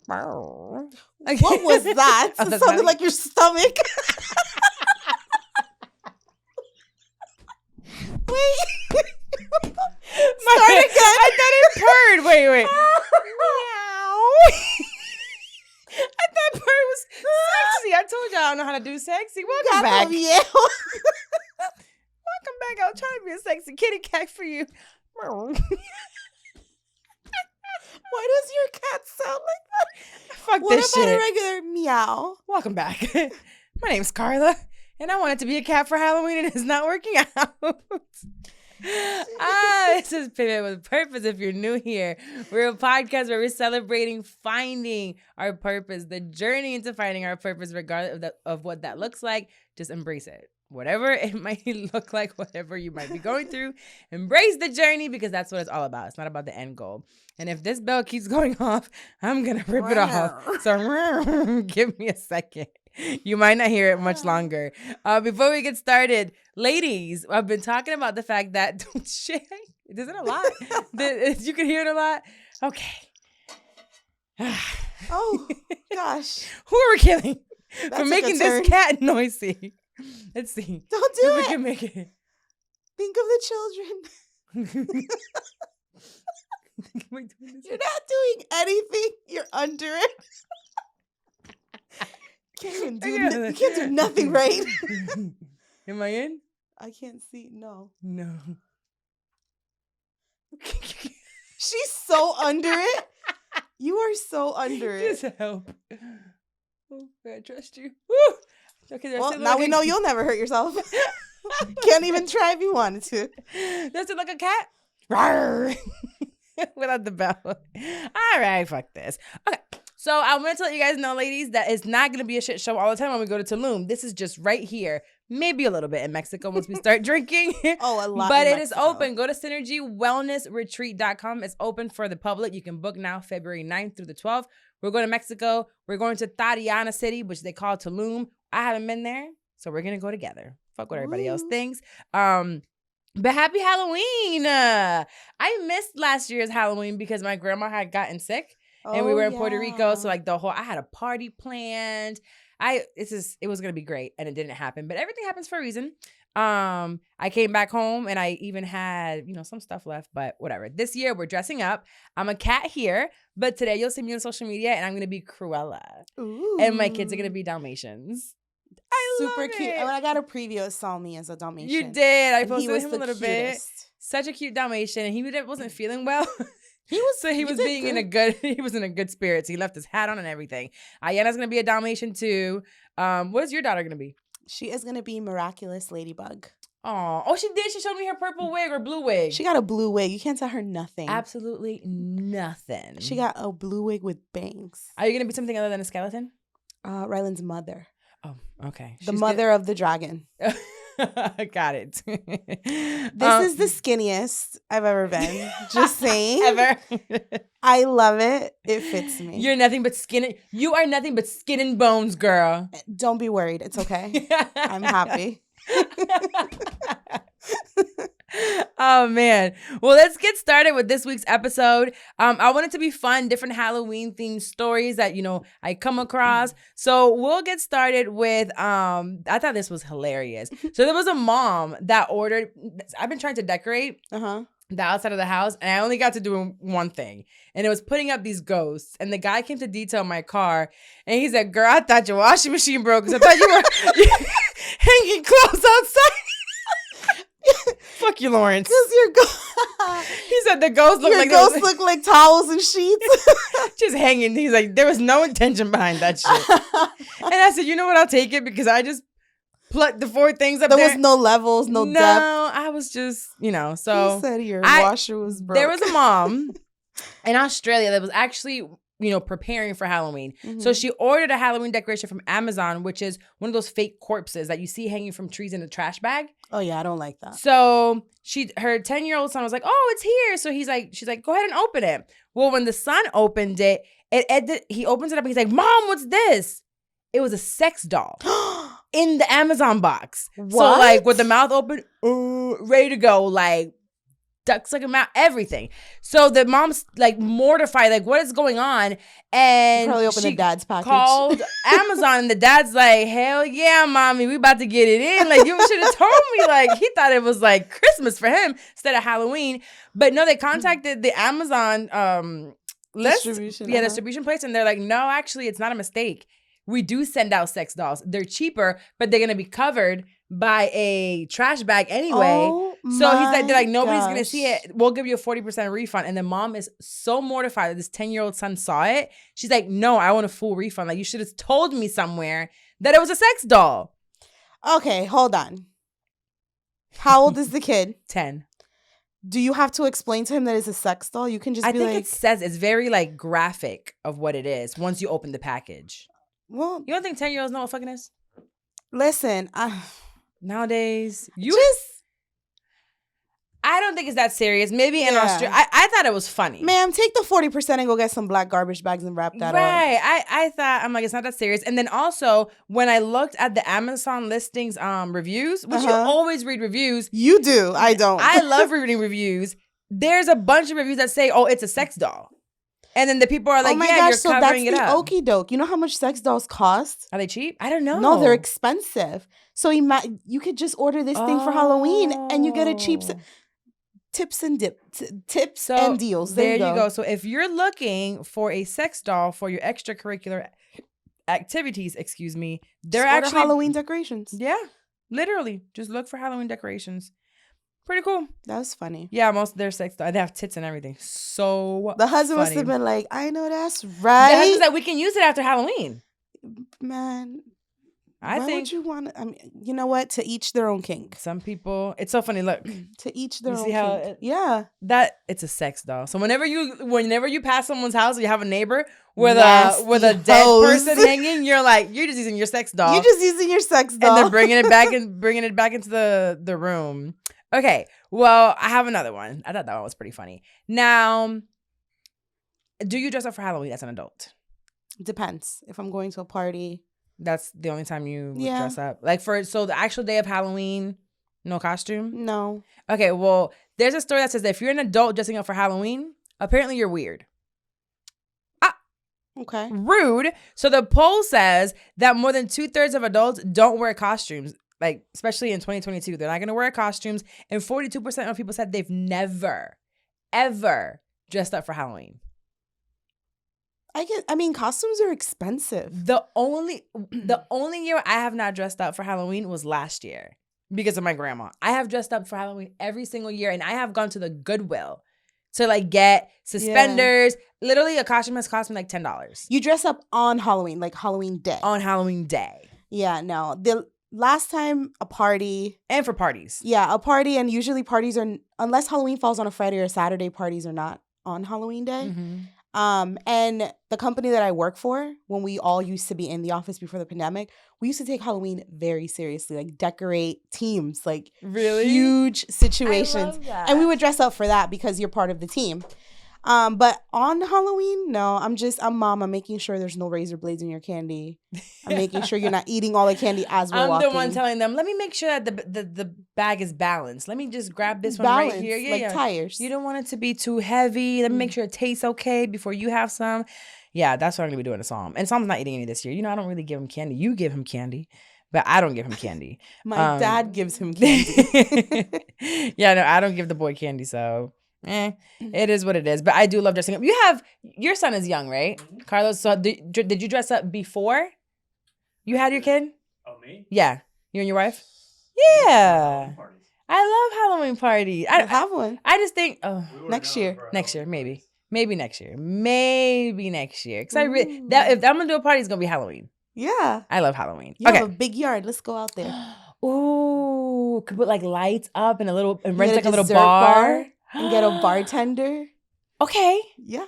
What was that? It sounded like your stomach. Wait. Start again. I thought it purred. Wait. Meow. I thought purr was sexy. I told y'all I don't know how to do sexy. Welcome back. Yeah. Welcome back. I'll try to be a sexy kitty cat for you. Why does your cat sound like that? Fuck What this about shit. a regular meow? Welcome back. My name's Carla, and I wanted to be a cat for Halloween, and it's not working out. This is Pivot with Purpose. If you're new here, we're a podcast where we're celebrating finding our purpose, the journey into finding our purpose, regardless of what that looks like. Just embrace it. Whatever it might look like, whatever you might be going through, embrace the journey, because that's what it's all about. It's not about the end goal. And if this bell keeps going off, I'm going to rip it off. So give me a second. You might not hear it much longer. Before we get started, ladies, I've been talking about the fact that, shit, isn't it a lot? You can hear it a lot? Okay. Oh, gosh. Who are we killing That for took making a turn. this cat noisy? Let's see. Don't do If we it. can make it. Think of the children. You're not doing anything. You're under it. You can't do nothing right. Am I in? I can't see. No. No. She's so under it. You are so under it. Just help. Oh, I trust you. Woo! Okay, Well, now we know you'll never hurt yourself. Can't even try if you wanted to. Does it look like a cat? Rawr. Without the bell. All right, fuck this. Okay. So I want to let you guys know, ladies, that it's not going to be a shit show all the time when we go to Tulum. This is just right here. Maybe a little bit in Mexico once we start drinking. Oh, a lot. But it is open. Go to synergywellnessretreat.com. It's open for the public. You can book now February 9th through the 12th. We're going to Mexico. We're going to Tariana City, which they call Tulum. I haven't been there, so we're going to go together. Fuck what everybody else thinks. But happy Halloween. I missed last year's Halloween because my grandma had gotten sick. And we were in Puerto Rico, so like I had a party planned. It was gonna be great, and it didn't happen. But everything happens for a reason. I came back home, and I even had some stuff left, but whatever. This year we're dressing up. I'm a cat here, but today you'll see me on social media, and I'm gonna be Cruella, and my kids are gonna be Dalmatians. Super cute. When I got a preview, it saw me as a Dalmatian. You did. I And posted him a little bit. cutest. Such a cute Dalmatian, and he wasn't feeling well. He was did being in a good spirits. He left his hat on and everything. Ayena's gonna be a Dalmatian too. What is your daughter gonna be? She is gonna be Miraculous Ladybug. Oh, she did. She showed me her purple wig or blue wig. She got a blue wig. You can't tell her nothing. Absolutely nothing. She got a blue wig with bangs. Are you gonna be something other than a skeleton? Ryland's mother. Oh, okay. The mother of the dragon. Got it. This is the skinniest I've ever been. Just saying. Ever. I love it. It fits me. You're nothing but skin. You are nothing but skin and bones, girl. Don't be worried. It's okay. I'm happy. Oh man. Well, let's get started with this week's episode. I want it to be fun, different Halloween themed stories that I come across. So we'll get started with I thought this was hilarious. So there was a mom that ordered. I've been trying to decorate the outside of the house, and I only got to do one thing, and it was putting up these ghosts. And the guy came to detail my car, and he said, "Girl, I thought your washing machine broke because I thought you were hanging clothes outside." Fuck you, Lawrence. He said the ghosts look like ghosts look like towels and sheets. Just hanging. He's like, there was no intention behind that shit. And I said, you know what? I'll take it because I just plucked the 4 things up there. There was no levels, no depth. No, I was just, so. He said your washer was broke. There was a mom in Australia that was actually preparing for Halloween. Mm-hmm. So she ordered a Halloween decoration from Amazon, which is one of those fake corpses that you see hanging from trees in a trash bag. Oh yeah, I don't like that. So her 10-year-old son was like, "Oh, it's here." So she's like, "Go ahead and open it." Well, when the son opened it, he opens it up and he's like, "Mom, what's this?" It was a sex doll in the Amazon box. What? So like with the mouth open, ready to go, like ducks took him out, everything. So the mom's like mortified, like what is going on? And probably opened the dad's package. Called Amazon, and the dad's like, hell yeah, mommy, we about to get it in. Like, you should have told me. Like, he thought it was like Christmas for him instead of Halloween. But no, they contacted the Amazon distribution place, and they're like, no, actually, it's not a mistake. We do send out sex dolls. They're cheaper, but they're gonna be covered by a trash bag anyway. So they're like, nobody's gonna see it. We'll give you a 40% refund. And the mom is so mortified that this 10-year-old son saw it. She's like, no, I want a full refund. Like, you should have told me somewhere that it was a sex doll. Okay, hold on. How old is the kid? 10. Do you have to explain to him that it's a sex doll? You can just be like... I think it says, it's very like graphic of what it is once you open the package. Well... You don't think 10-year-olds know what fucking is? Listen, nowadays, I don't think it's that serious. Maybe in Australia. I thought it was funny. Ma'am, take the 40% and go get some black garbage bags and wrap that up. Right. I thought, I'm like, it's not that serious. And then also, when I looked at the Amazon listings reviews, which you always read reviews. You do. I don't. I love reading reviews. There's a bunch of reviews that say, oh, it's a sex doll. And then the people are like, you're covering it up. So that's the okie doke. You know how much sex dolls cost? Are they cheap? I don't know. No, they're expensive. So you could just order this thing for Halloween and you get a cheap... Tips and deals. There you go. So if you're looking for a sex doll for your extracurricular activities, they're actually Halloween decorations. Yeah, literally, just look for Halloween decorations. Pretty cool. That was funny. Yeah, most of their sex dolls, they have tits and everything. So the husband must have been like, I know that's right. The husband's like, we can use it after Halloween. Man. Why would you want to? I mean, you know what? To each their own kink. Some people, it's so funny. Look, to each their own kink. It's a sex doll. So whenever you pass someone's house, or you have a neighbor with a dead person hanging, you're like, you're just using your sex doll. You're just using your sex doll, and then bringing it back into the room. Okay, well, I have another one. I thought that one was pretty funny. Now, do you dress up for Halloween as an adult? Depends. If I'm going to a party. That's the only time you dress up. Like so the actual day of Halloween, no costume? No. Okay, well, there's a story that says that if you're an adult dressing up for Halloween, apparently you're weird. Okay. Rude. So the poll says that more than 2/3 of adults don't wear costumes, like especially in 2022. They're not going to wear costumes. And 42% of people said they've never, ever dressed up for Halloween. I mean, costumes are expensive. The only year I have not dressed up for Halloween was last year because of my grandma. I have dressed up for Halloween every single year, and I have gone to the Goodwill to like get suspenders. Yeah. Literally, a costume has cost me like $10. You dress up on Halloween, like Halloween Day. On Halloween Day. Yeah, no. The last time a party. And for parties. Yeah, a party, and usually parties are, unless Halloween falls on a Friday or Saturday, parties are not on Halloween Day. Mm-hmm. And the company that I work for, when we all used to be in the office before the pandemic, we used to take Halloween very seriously, like decorate teams, like really huge situations. I love that. And we would dress up for that because you're part of the team. But on Halloween, no, I'm mom. I'm making sure there's no razor blades in your candy. I'm making sure you're not eating all the candy as we're walking. I'm the one telling them, let me make sure that the bag is balanced. Let me just grab this one right here. Yeah, like tires. You don't want it to be too heavy. Let me make sure it tastes okay before you have some. Yeah, that's what I'm going to be doing to Psalm. And Psalm's not eating any this year. You know, I don't really give him candy. You give him candy. But I don't give him candy. My dad gives him candy. Yeah, no, I don't give the boy candy, so... it is what it is. But I do love dressing up. Your son is young, right? Mm-hmm. Carlos, so did you dress up before you had your kid? Oh, me? Yeah. You and your wife? Yeah. I love Halloween parties. I have one. I just think, next year. Next year, maybe. Maybe next year. Maybe next year. Because if I'm going to do a party, it's going to be Halloween. Yeah. I love Halloween. You have a big yard. Let's go out there. Ooh. Could put like lights up and rent like a little bar. And get a bartender. Okay. Yeah.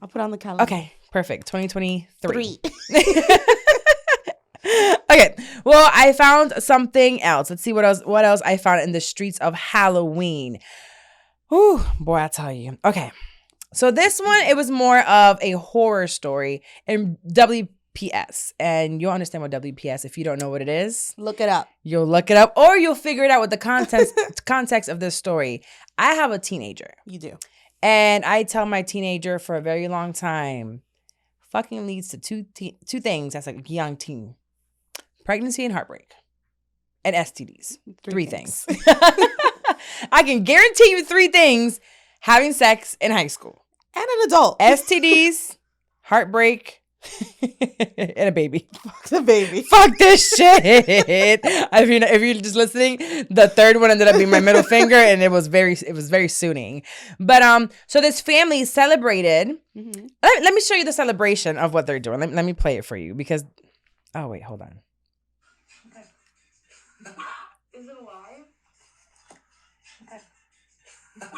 I'll put on the calendar. Okay. Perfect. 2023. Okay. Well, I found something else. Let's see what else I found in the streets of Halloween. Ooh, boy, I tell you. Okay. So this one, it was more of a horror story. And WP WPS. And you'll understand what WPS. If you don't know what it is, Look it up. you'll look it up or you'll figure it out with the context of this story. I have a teenager. You do. And I tell my teenager for a very long time, fucking leads to two things as a young teen. Pregnancy and heartbreak. And STDs. Three things. I can guarantee you 3 things: having sex in high school. And an adult. STDs, heartbreak, and a baby. Fuck the baby. Fuck this shit. If you're just listening, the third one ended up being my middle finger, and it was very soothing. But so this family celebrated. Mm-hmm. Let me show you the celebration of what they're doing. Let me play it for you because. Oh wait, hold on. Is it alive? Okay. No!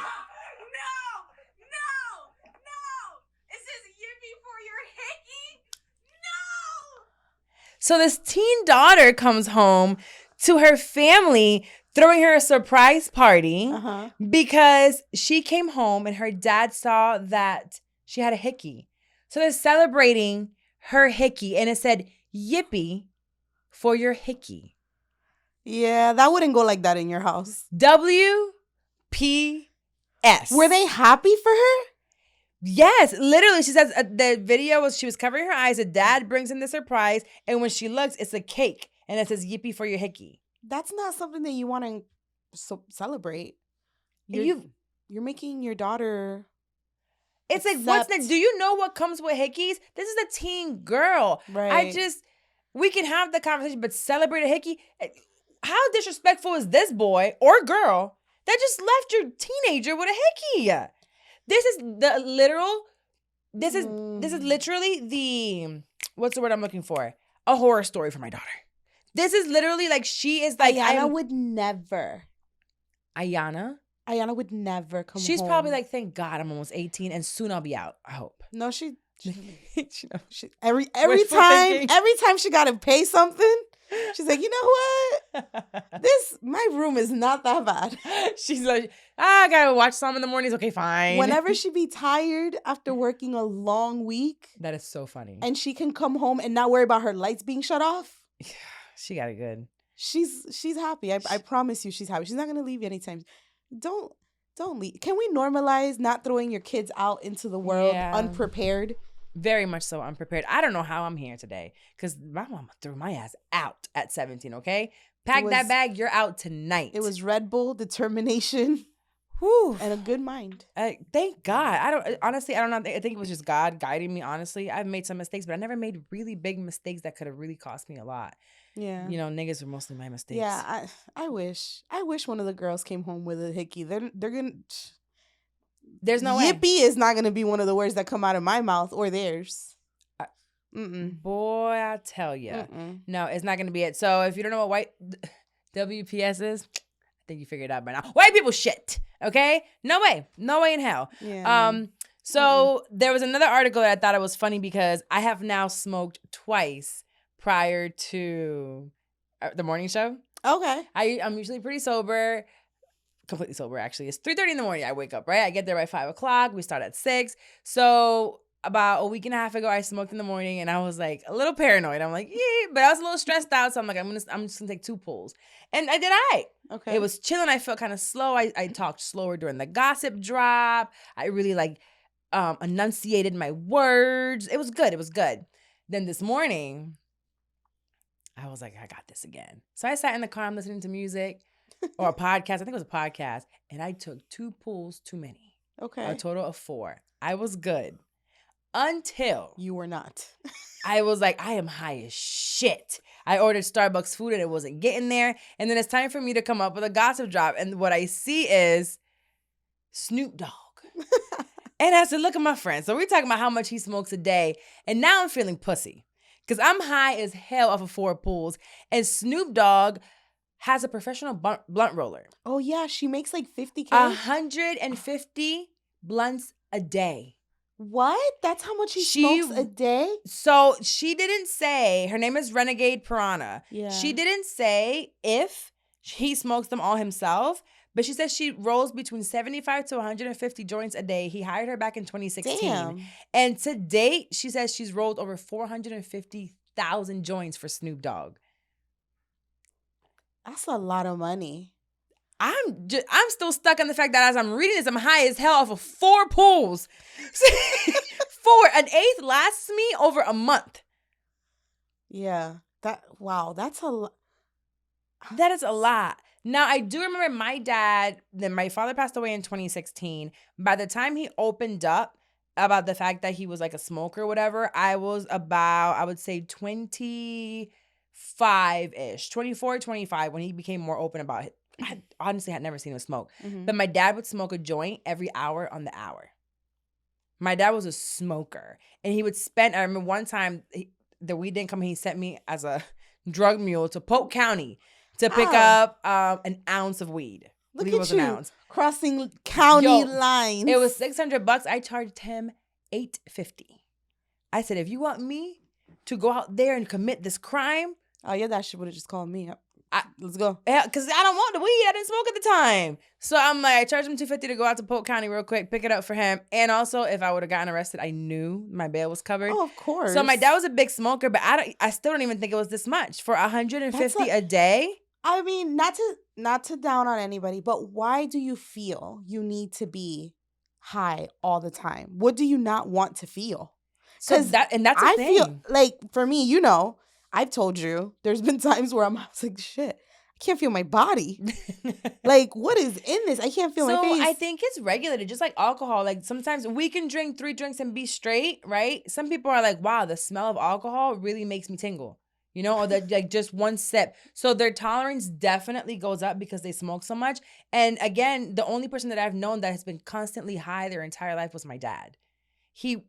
It says yippee for your hickey? No! So this teen daughter comes home to her family throwing her a surprise party because she came home and her dad saw that she had a hickey. So they're celebrating her hickey and it said yippee for your hickey. Yeah, that wouldn't go like that in your house. WPS. Were they happy for her? Yes, literally. She says the video was she was covering her eyes. The dad brings in the surprise, and when she looks, it's a cake, and it says "Yippee for your hickey." That's not something that you want to celebrate. You're making your daughter. It's like what's next? Do you know what comes with hickeys? This is a teen girl. Right. We can have the conversation, but celebrate a hickey. How disrespectful is this boy or girl that just left your teenager with a hickey? This is the literal. This is literally the what's the word I'm looking for? A horror story for my daughter. This is literally like she is like Ayana would never. Ayana would never come. She's home. probably like, thank God I'm almost 18 and soon I'll be out. I hope. No, she every time she got to pay something. She's like, you know what? My room is not that bad. She's like, I gotta watch some in the mornings. Okay, fine. Whenever she be tired after working a long week. That is so funny. And she can come home and not worry about her lights being shut off. She got it good. She's happy. I promise you she's happy. She's not gonna leave you anytime. Don't leave. Can we normalize not throwing your kids out into the world unprepared? Very much so unprepared. I don't know how I'm here today because my mama threw my ass out at 17, okay? Pack that bag. You're out tonight. It was Red Bull, determination, and a good mind. Thank God. I don't know. I think it was just God guiding me, honestly. I've made some mistakes, but I never made really big mistakes that could have really cost me a lot. Yeah. You know, niggas were mostly my mistakes. Yeah, I wish one of the girls came home with a hickey. They're going to... There's no way. Yippee is not going to be one of the words that come out of my mouth or theirs. Boy, I tell you. No, it's not going to be it. So if you don't know what white WPS is, I think you figured it out by now. White people shit, okay? No way in hell. Yeah. So there was another article that I thought it was funny because I have now smoked twice prior to the morning show. Okay. I'm usually pretty sober. Completely sober, actually. It's 3:30 in the morning. I wake up, right? I get there by 5 o'clock. We start at 6. So about a week and a half ago, I smoked in the morning and I was like a little paranoid. I'm like, yeah, but I was a little stressed out. So I'm like, I'm just gonna take 2 pulls. And I did all right. Okay. It was chilling. I felt kind of slow. I talked slower during the gossip drop. I really enunciated my words. It was good. Then this morning, I was like, I got this again. So I sat in the car, I'm listening to music. Or a podcast. I think it was a podcast. And I took 2 pulls too many. Okay. A total of 4. I was good. Until. You were not. I was like, I am high as shit. I ordered Starbucks food and it wasn't getting there. And then it's time for me to come up with a gossip drop. And what I see is Snoop Dogg. And I said, look at my friend. So we're talking about how much he smokes a day. And now I'm feeling pussy. Because I'm high as hell off of 4 pulls. And Snoop Dogg has a professional blunt roller. Oh, yeah. She makes like 50K. 150 blunts a day. What? That's how much she smokes a day? So she didn't say, her name is Renegade Piranha. Yeah. She didn't say if he smokes them all himself, But she says she rolls between 75 to 150 joints a day. He hired her back in 2016. Damn. And to date, she says she's rolled over 450,000 joints for Snoop Dogg. That's a lot of money. I'm still stuck on the fact that as I'm reading this, I'm high as hell off of 4 pools. 4. An eighth lasts me over a month. Yeah. That's a lot. That is a lot. Now, I do remember my dad, then my father passed away in 2016. By the time he opened up about the fact that he was like a smoker or whatever, I was about, I would say 25-ish, 24, 25 when he became more open about it. I honestly had never seen him smoke. Mm-hmm. But my dad would smoke a joint every hour on the hour. My dad was a smoker. And he would spend, I remember one time, the weed didn't come, he sent me as a drug mule to Polk County to pick up an ounce of weed. Look It at was you an ounce. crossing county Yo, lines. It was $600. I charged him $850. I said, if you want me to go out there and commit this crime, Oh, yeah, that shit would have just called me up. Let's go. yeah, because I don't want the weed. I didn't smoke at the time. So I'm like, I charged him $250 to go out to Polk County real quick, pick it up for him. And also, if I would have gotten arrested, I knew my bail was covered. Oh, of course. So my dad was a big smoker, but I still don't even think it was this much. For $150 a day? I mean, not to down on anybody, but why do you feel you need to be high all the time? What do you not want to feel? So that's a thing. Feel like, for me, you know, I've told you, there's been times where I was like, shit, I can't feel my body. Like, what is in this? I can't feel my face. So I think it's regulated, just like alcohol. Like sometimes we can drink 3 drinks and be straight, right? Some people are like, wow, the smell of alcohol really makes me tingle. You know, or that like just one sip. So their tolerance definitely goes up because they smoke so much. And again, the only person that I've known that has been constantly high their entire life was my dad.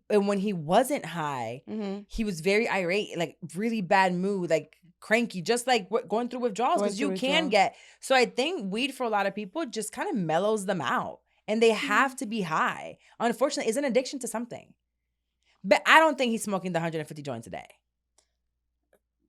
And when he wasn't high, he was very irate, like really bad mood, like cranky, just like going through withdrawals, because you can get. So I think weed for a lot of people just kind of mellows them out, and they have to be high. Unfortunately, it's an addiction to something. But I don't think he's smoking the 150 joints a day.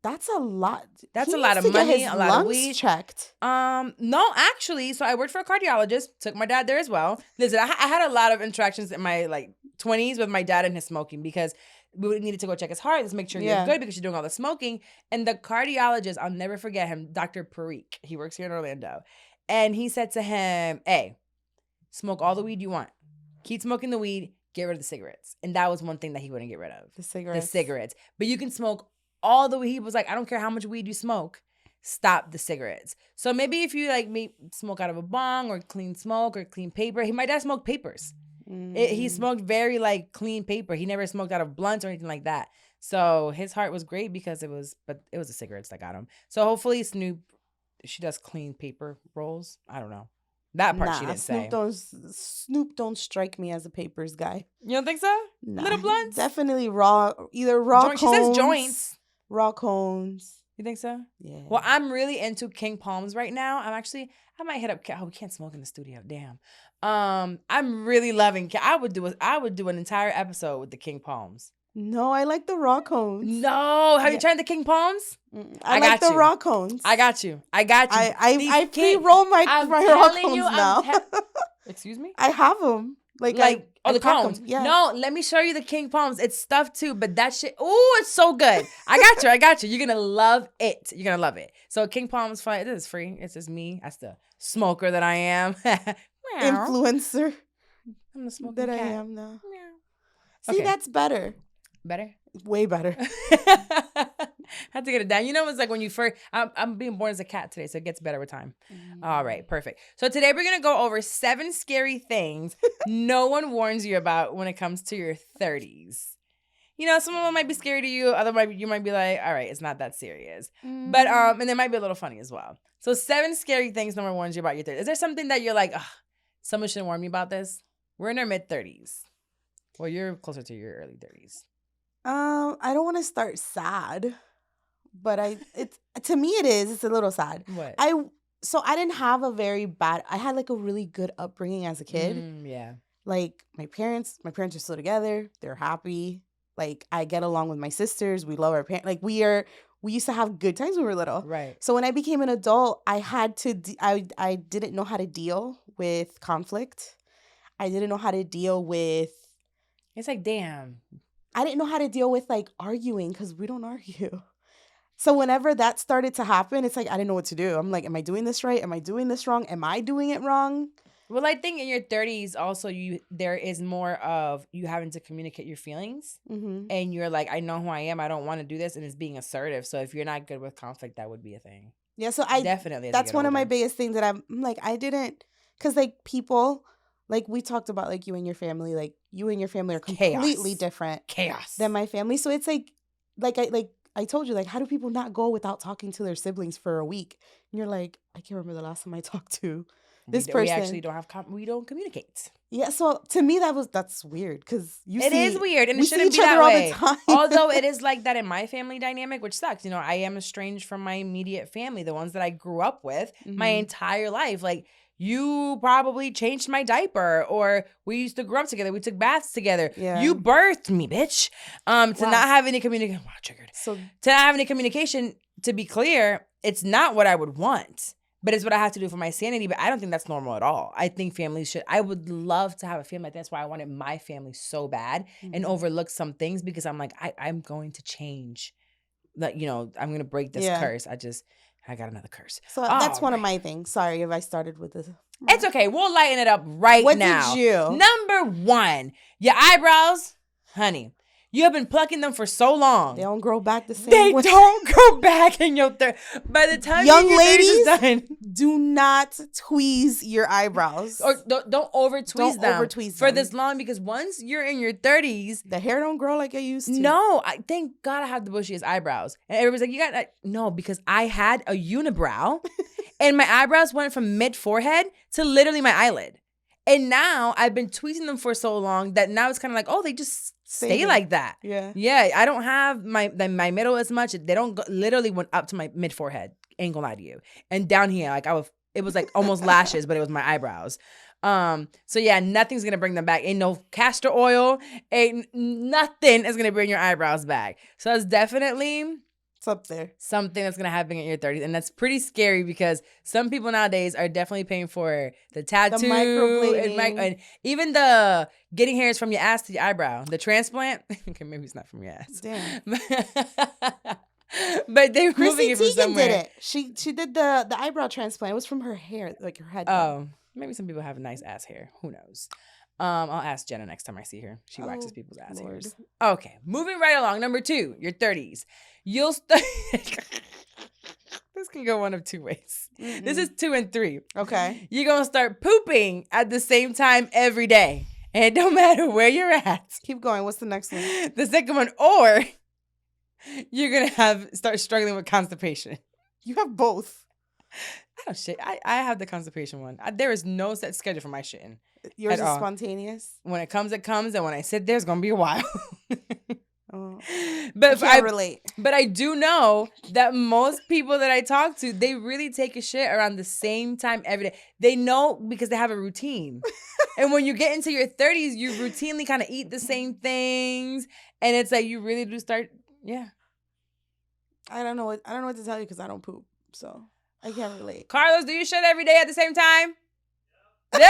That's a lot. That's a lot of money, a lot of weed. Checked. No, actually, so I worked for a cardiologist. Took my dad there as well. Listen, I had a lot of interactions in my 20s with my dad and his smoking, because we needed to go check his heart. Let's make sure you're good because you're doing all the smoking. And the cardiologist, I'll never forget him, Dr. PURRRR. He works here in Orlando. And he said to him, hey, smoke all the weed you want. Keep smoking the weed. Get rid of the cigarettes. And that was one thing that he wouldn't get rid of. The cigarettes. The cigarettes. But you can smoke all the weed. He was like, I don't care how much weed you smoke. Stop the cigarettes. So maybe if you smoke out of a bong or clean smoke or clean paper. My dad smoked papers. He smoked very clean paper. He never smoked out of blunts or anything like that. So his heart was great because it was the cigarettes that got him. So hopefully Snoop, she does clean paper rolls. I don't know. That part she didn't say. Snoop don't strike me as a papers guy. You don't think so? Nah, Little blunts? Definitely raw cones. She says joints. Raw cones. You think so? Yeah. Well, I'm really into King Palms right now. I might hit up. Oh, we can't smoke in the studio. Damn. I'm really loving. I would do an entire episode with the King Palms. No, I like the raw cones. No, have you tried the King Palms? I like the raw cones. I got you. I pre-roll my raw cones now. Excuse me? I have them. The cones. Yeah. No, let me show you the King Palms. It's stuffed too, but that shit, ooh, it's so good. I got you. You're gonna love it. You're gonna love it. So King Palms fun. This is free. It's just me. That's the smoker that I am. Influencer. I'm the smoker that cat. I am now. Okay. See, that's better. Better? Way better. Had to get it down. You know, it's like when you first, I'm being born as a cat today, so it gets better with time. All right, perfect. So today we're going to go over 7 scary things no one warns you about when it comes to your 30s. You know, some of them might be scary to you. You might be like, all right, it's not that serious. But, and they might be a little funny as well. So 7 scary things no one warns you about your 30s. Is there something that you're like, someone should warn me about this? We're in our mid-30s. Well, you're closer to your early 30s. I don't want to start sad, but to me it is. It's a little sad. What? So I didn't have I had a really good upbringing as a kid. Yeah. Like my parents are still together. They're happy. Like I get along with my sisters. We love our parents. Like we used to have good times when we were little. Right. So when I became an adult, I had to, I didn't know how to deal with conflict. I didn't know how to deal with, It's like, damn. I didn't know how to deal with like arguing because we don't argue. So whenever that started to happen, it's like, I didn't know what to do. I'm like, am I doing this right? Am I doing this wrong? Am I doing it wrong? Well, I think in your 30s also there is more of you having to communicate your feelings. Mm-hmm. And you're like, I know who I am. I don't want to do this. And it's being assertive. So if you're not good with conflict, that would be a thing. Yeah, so I Definitely. as you that's get one of my older. biggest things that I'm like, I didn't, because like people, like we talked about like you and your family are completely Chaos. different Chaos. than my family. So it's like I told you, like, how do people not go without talking to their siblings for a week? And you're like, I can't remember the last time I talked to this person. We actually don't have we don't communicate. Yeah, so to me that's weird because It is weird, and we it see shouldn't each be that other all way. the time. Although it is like that in my family dynamic, which sucks. You know, I am estranged from my immediate family, the ones that I grew up with my Mhm. entire life. Like, you probably changed my diaper, or we used to grow up together. We took baths together. Yeah. You birthed me, bitch. To Wow. not have any communication. Wow, triggered. So To not have any communication, to be clear, it's not what I would want. But it's what I have to do for my sanity. But I don't think that's normal at all. I think families should. I would love to have a family. That's why I wanted my family so bad and Mhm. overlook some things, because I'm like, I'm going to change. Like, you know, I'm going to break this Yeah. curse. I got another curse. So that's All one of right. my things. Sorry if I started with this. It's okay. We'll lighten it up right What now. did you? Number 1, your eyebrows, honey. You have been plucking them for so long. They don't grow back the same They way. don't go back in your third. By the time Young your 30s is ladies, done, do not tweeze your eyebrows. or don't over tweeze Don't them over-tweeze for them. this long, because once you're in your 30s, The hair don't grow like it used to. no, I thank God I have the bushiest eyebrows. And everybody's like, you got no, because I had a unibrow and my eyebrows went from mid forehead to literally my eyelid. And now I've been tweezing them for so long that now it's kind of like, oh, they just stay there. like that. Yeah. Yeah, I don't have my middle as much. They don't go, literally went up to my mid forehead. Ain't gonna lie to you. And down here, like it was like almost lashes, but it was my eyebrows. So yeah, nothing's gonna bring them back. Ain't no castor oil. Ain't nothing is gonna bring your eyebrows back. So it's definitely It's up there. something that's gonna happen in your 30s, and that's pretty scary because some people nowadays are definitely paying for the tattoo, microblading. and even the getting hairs from your ass to your eyebrow, the transplant. Okay, maybe it's not from your ass. Damn. But they're moving Chrissy it from Teigen somewhere. did it. She did the eyebrow transplant. It was from her hair, like her head. Oh, maybe some people have nice ass hair. Who knows? I'll ask Jenna next time I see her. She waxes Oh, people's ass Lord. hairs. Okay, moving right along. Number 2, your 30s. You'll start. This can go one of 2 ways. This is 2 and 3. Okay. You're gonna start pooping at the same time every day, and it don't matter where you're at. Keep going. What's the next one? The second one, or you're gonna start struggling with constipation. You have both. Oh shit! I have the constipation one. There is no set schedule for my shitting. Yours At is all. spontaneous. When it comes, it comes, and when I sit there, it's gonna be a while. Oh, But I if can't relate. But I do know that most people that I talk to, they really take a shit around the same time every day. They know because they have a routine. And when you get into your 30s, you routinely kind of eat the same things. And it's like you really do start, yeah. I don't know what to tell you because I don't poop, so I can't relate. Carlos, do you shit every day at the same time? Yeah.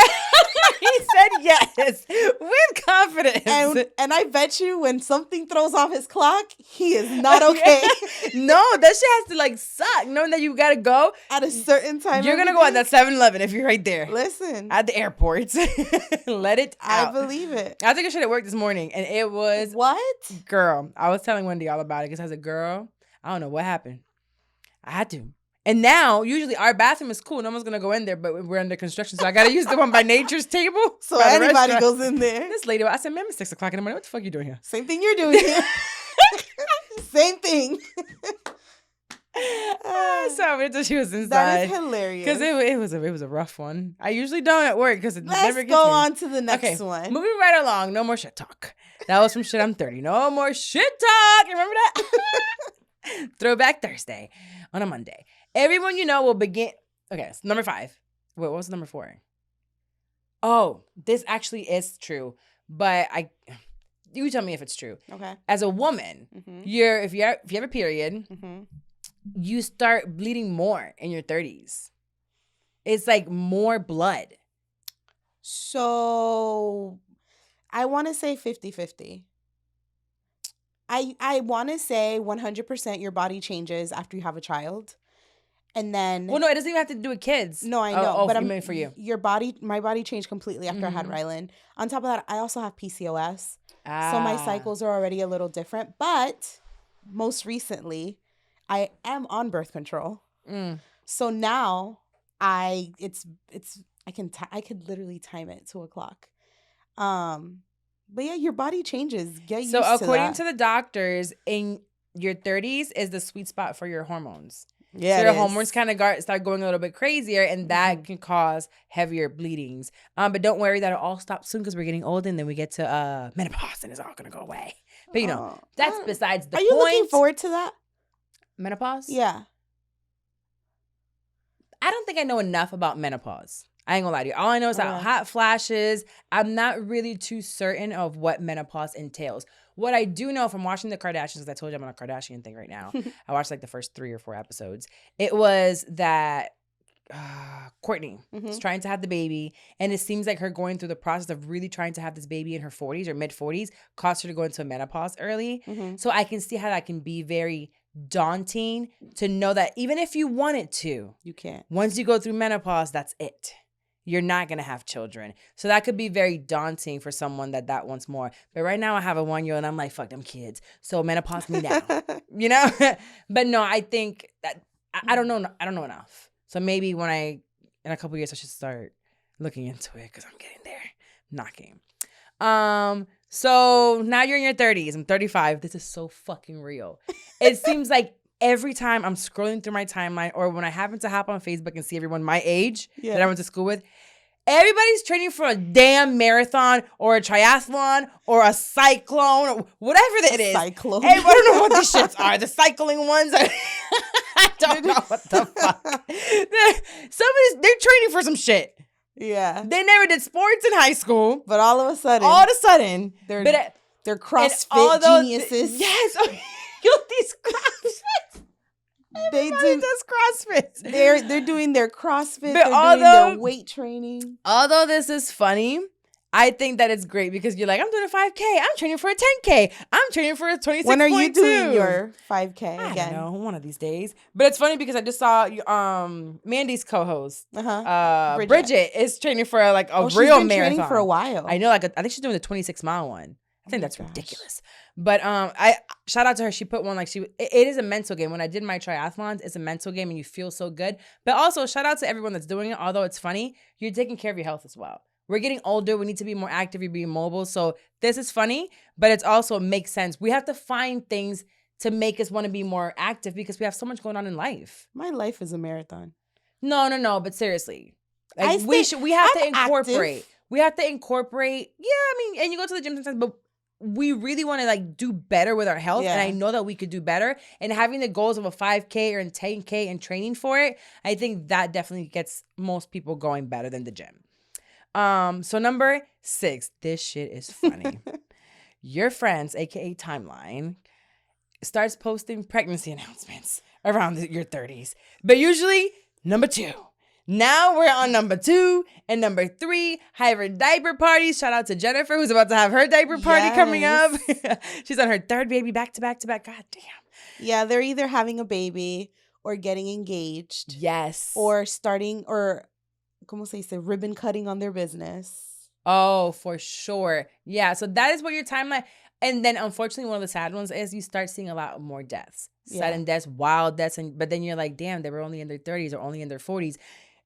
He said yes with confidence. And I bet you when something throws off his clock, he is not okay. No, that shit has to like suck, knowing that you gotta go At a certain time. You're gonna every go at day. that 7-Eleven if you're right there. Listen, At the airport. Let it I out. believe it. I took a shit at work this morning, and it was, What? girl, I was telling Wendy all about it because as a girl, I don't know what happened. I had to. And now, usually our bathroom is cool. No one's going to go in there, but we're under construction. So I got to use the one by Nature's Table. So by the anybody restaurant. goes in there. This lady, I said, ma'am, it's 6 o'clock in the morning. What the fuck are you doing here? Same thing you're doing here. Same thing. So I waited till she was That inside. is hilarious. Because it was a rough one. I usually don't at work because it never Let's gets go me. on to the next Okay, one. moving right along. No more shit talk. That was from Shit I'm 30. No more shit talk. Remember that? Throwback Thursday on a Monday. Everyone you know will begin. Okay, so number 5. Wait, what was number 4? Oh, this actually is true. But you tell me if it's true. Okay. As a woman, Mm-hmm. if you have a period, Mm-hmm. you start bleeding more in your 30s. It's like more blood. So I want to say 50-50. I want to say 100% your body changes after you have a child. And then Well, no, it doesn't even have to do with kids. no, I know, but I mean for you. My body changed completely after I had Rylan. On top of that, I also have PCOS. So my cycles are already a little different, but most recently I am on birth control. So now I could literally time it to a clock. But yeah, your body changes. Get used to that. So according to the doctors, in your 30s is the sweet spot for your hormones. Yeah, so your hormones kind of start going a little bit crazier, and that can cause heavier bleedings. But don't worry, that'll all stop soon because we're getting old, and then we get to menopause, and it's all gonna go away. But you know, that's besides the point. Are you looking forward to that? Menopause? Yeah. I don't think I know enough about menopause. I ain't gonna lie to you. All I know is that hot flashes. I'm not really too certain of what menopause entails. What I do know from watching the Kardashians, because I told you I'm on a Kardashian thing right now. I watched like the first 3 or 4 episodes. It was that Courtney is trying to have the baby, and it seems like her going through the process of really trying to have this baby in her 40s or mid 40s caused her to go into menopause early. So I can see how that can be very daunting to know that even if you wanted to, you can't. Once you go through menopause, that's it. You're not going to have children. So that could be very daunting for someone that wants more. But right now I have a 1-year-old and I'm like, fuck them kids. So menopause me now, you know? But no, I think that I don't know. I don't know enough. So maybe in a couple of years, I should start looking into it because I'm getting there, knocking. So now you're in your 30s. I'm 35. This is so fucking real. It seems like every time I'm scrolling through my timeline or when I happen to hop on Facebook and see everyone my age that I went to school with, everybody's training for a damn marathon or a triathlon or a cyclone or whatever it is. Cyclone. Hey, I don't know what these shits are. The cycling ones. I don't know what the fuck. They're training for some shit. Yeah. They never did sports in high school. But all of a sudden, they're CrossFit geniuses. Yes. These CrossFits. Everybody does CrossFit. They're doing their CrossFit. But they're doing their weight training. Although this is funny, I think that it's great because you're like, I'm doing a 5K. I'm training for a 10K. I'm training for a 26.2. When are you doing your 5K again? I don't know, one of these days. But it's funny because I just saw Mandy's co-host, Bridget, is training for like a real she's been marathon. Training for a while. I know, I think she's doing the 26-mile one. I think that's ridiculous. But I shout out to her. She put one it is a mental game. When I did my triathlons, it's a mental game and you feel so good. But also shout out to everyone that's doing it. Although it's funny, you're taking care of your health as well. We're getting older. We need to be more active. You're being mobile. So this is funny, but it's also makes sense. We have to find things to make us want to be more active because we have so much going on in life. My life is a marathon. No. But seriously, like we have to incorporate. Active. We have to incorporate. Yeah, I mean, and you go to the gym sometimes, but we really want to like do better with our health. And I know that we could do better. And having the goals of a 5K or a 10K and training for it, I think that definitely gets most people going better than the gym. So number 6, this shit is funny. Your friends, aka Timeline, starts posting pregnancy announcements around your 30s. But usually number 2. Now we're on number 2 and number 3. Hybrid diaper parties. Shout out to Jennifer, who's about to have her diaper party coming up. She's on her 3rd baby back to back to back. God damn. Yeah, they're either having a baby or getting engaged. Yes. Or starting or ¿cómo se dice? Ribbon cutting on their business. Oh, for sure. Yeah. So that is what your timeline. And then unfortunately, one of the sad ones is you start seeing a lot more deaths. Sudden deaths, wild deaths. But then you're like, damn, they were only in their 30s or only in their 40s.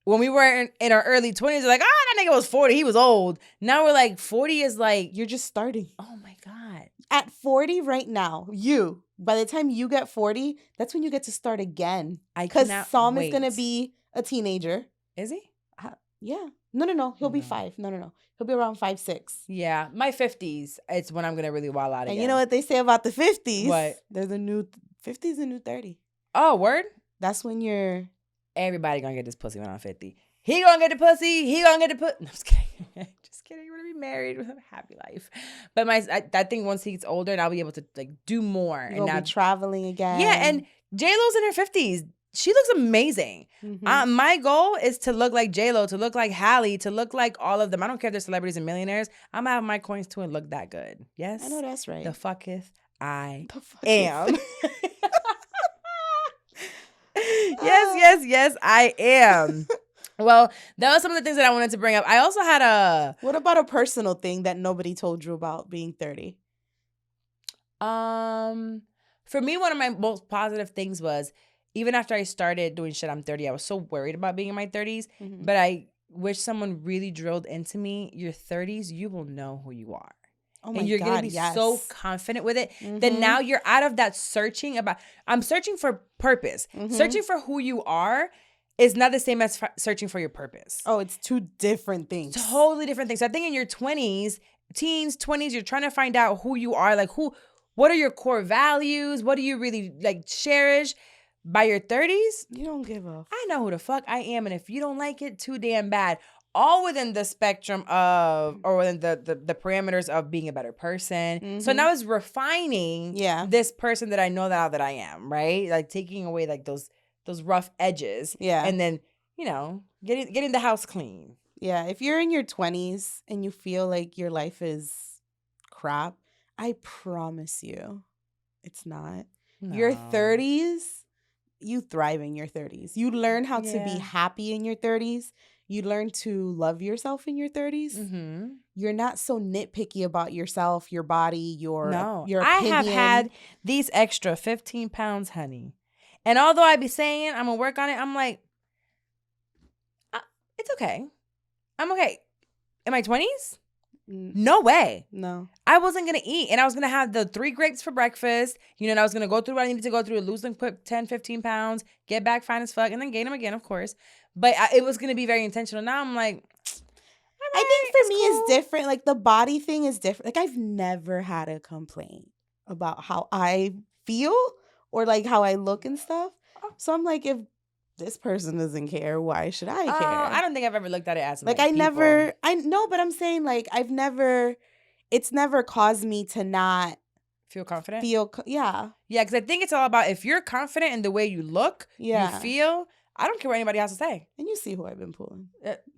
When we were in our early 20s, we're like, that nigga was 40. He was old. Now we're like, 40 is like. You're just starting. Oh, my God. At 40 right now, by the time you get 40, that's when you get to start again. Because Sam is going to be a teenager. Is he? Yeah. No. He'll be 5. No. He'll be around 5, 6. Yeah. My 50s, it's when I'm going to really wild out again. And you know what they say about the 50s? What? They're the new 50s, the new 30. Oh, word? That's when you're. Everybody gonna get this pussy when I'm 50. He gonna get the pussy. He gonna get the pussy. No, I'm just kidding. Just kidding. We're gonna be married with a happy life. But I think once he gets older, and I'll be able to like do more. You'll be traveling again. Yeah, and J-Lo's in her 50s. She looks amazing. Mhm. My goal is to look like J-Lo, to look like Halle, to look like all of them. I don't care if they're celebrities and millionaires. I'm going to have my coins too and look that good. Yes? I know that's right. The fucketh I The fuck am. Yes, I am. Well, that was some of the things that I wanted to bring up. I also had What about a personal thing that nobody told you about being 30? for me, one of my most positive things was even after I started doing shit, I'm 30, I was so worried about being in my 30s, Mhm. but I wish someone really drilled into me, your 30s, you will know who you are. Oh my And you're going to God, be yes. so confident with it. Then Mhm. now you're out of that searching about, I'm searching for purpose. Mhm. Searching for who you are is not the same as searching for your purpose. Oh, it's two different things. Totally different things. So I think in your 20s, teens, 20s, you're trying to find out who you are. Like what are your core values? What do you really like cherish? By your 30s, You don't give a I know who the fuck I am. And if you don't like it, too damn bad. All within the spectrum of, or within the parameters of being a better person. So Mhm. now it's refining this person that I know now that I am, right? Like taking away like those rough edges. Yeah. And then, getting the house clean. Yeah, if you're in your 20s and you feel like your life is crap, I promise you it's not. Your No. 30s, you thrive in your 30s. You learn how to be Yeah. happy in your 30s. You learn to love yourself in your 30s. Mm-hmm. You're not so nitpicky about yourself, your body, your opinion. I have had these extra 15 pounds, honey. And although I be saying I'm going to work on it, I'm like, it's okay. I'm okay. In my 20s? No way. No. I wasn't going to eat. And I was going to have the 3 grapes for breakfast. And I was going to go through what I needed to go through, lose like 10, 15 pounds, get back fine as fuck, and then gain them again, of course. But it was going to be very intentional. Now I'm like, I think for me it's different. Like the body thing is different. Like I've never had a complaint about how I feel or like how I look and stuff. So I'm like, if this person doesn't care, why should I care? I don't think I've ever looked at it as like I know, but I'm saying like it's never caused me to not feel confident. Yeah, because I think it's all about if you're confident in the way you look, you feel. I don't care what anybody has to say. And you see who I've been pulling.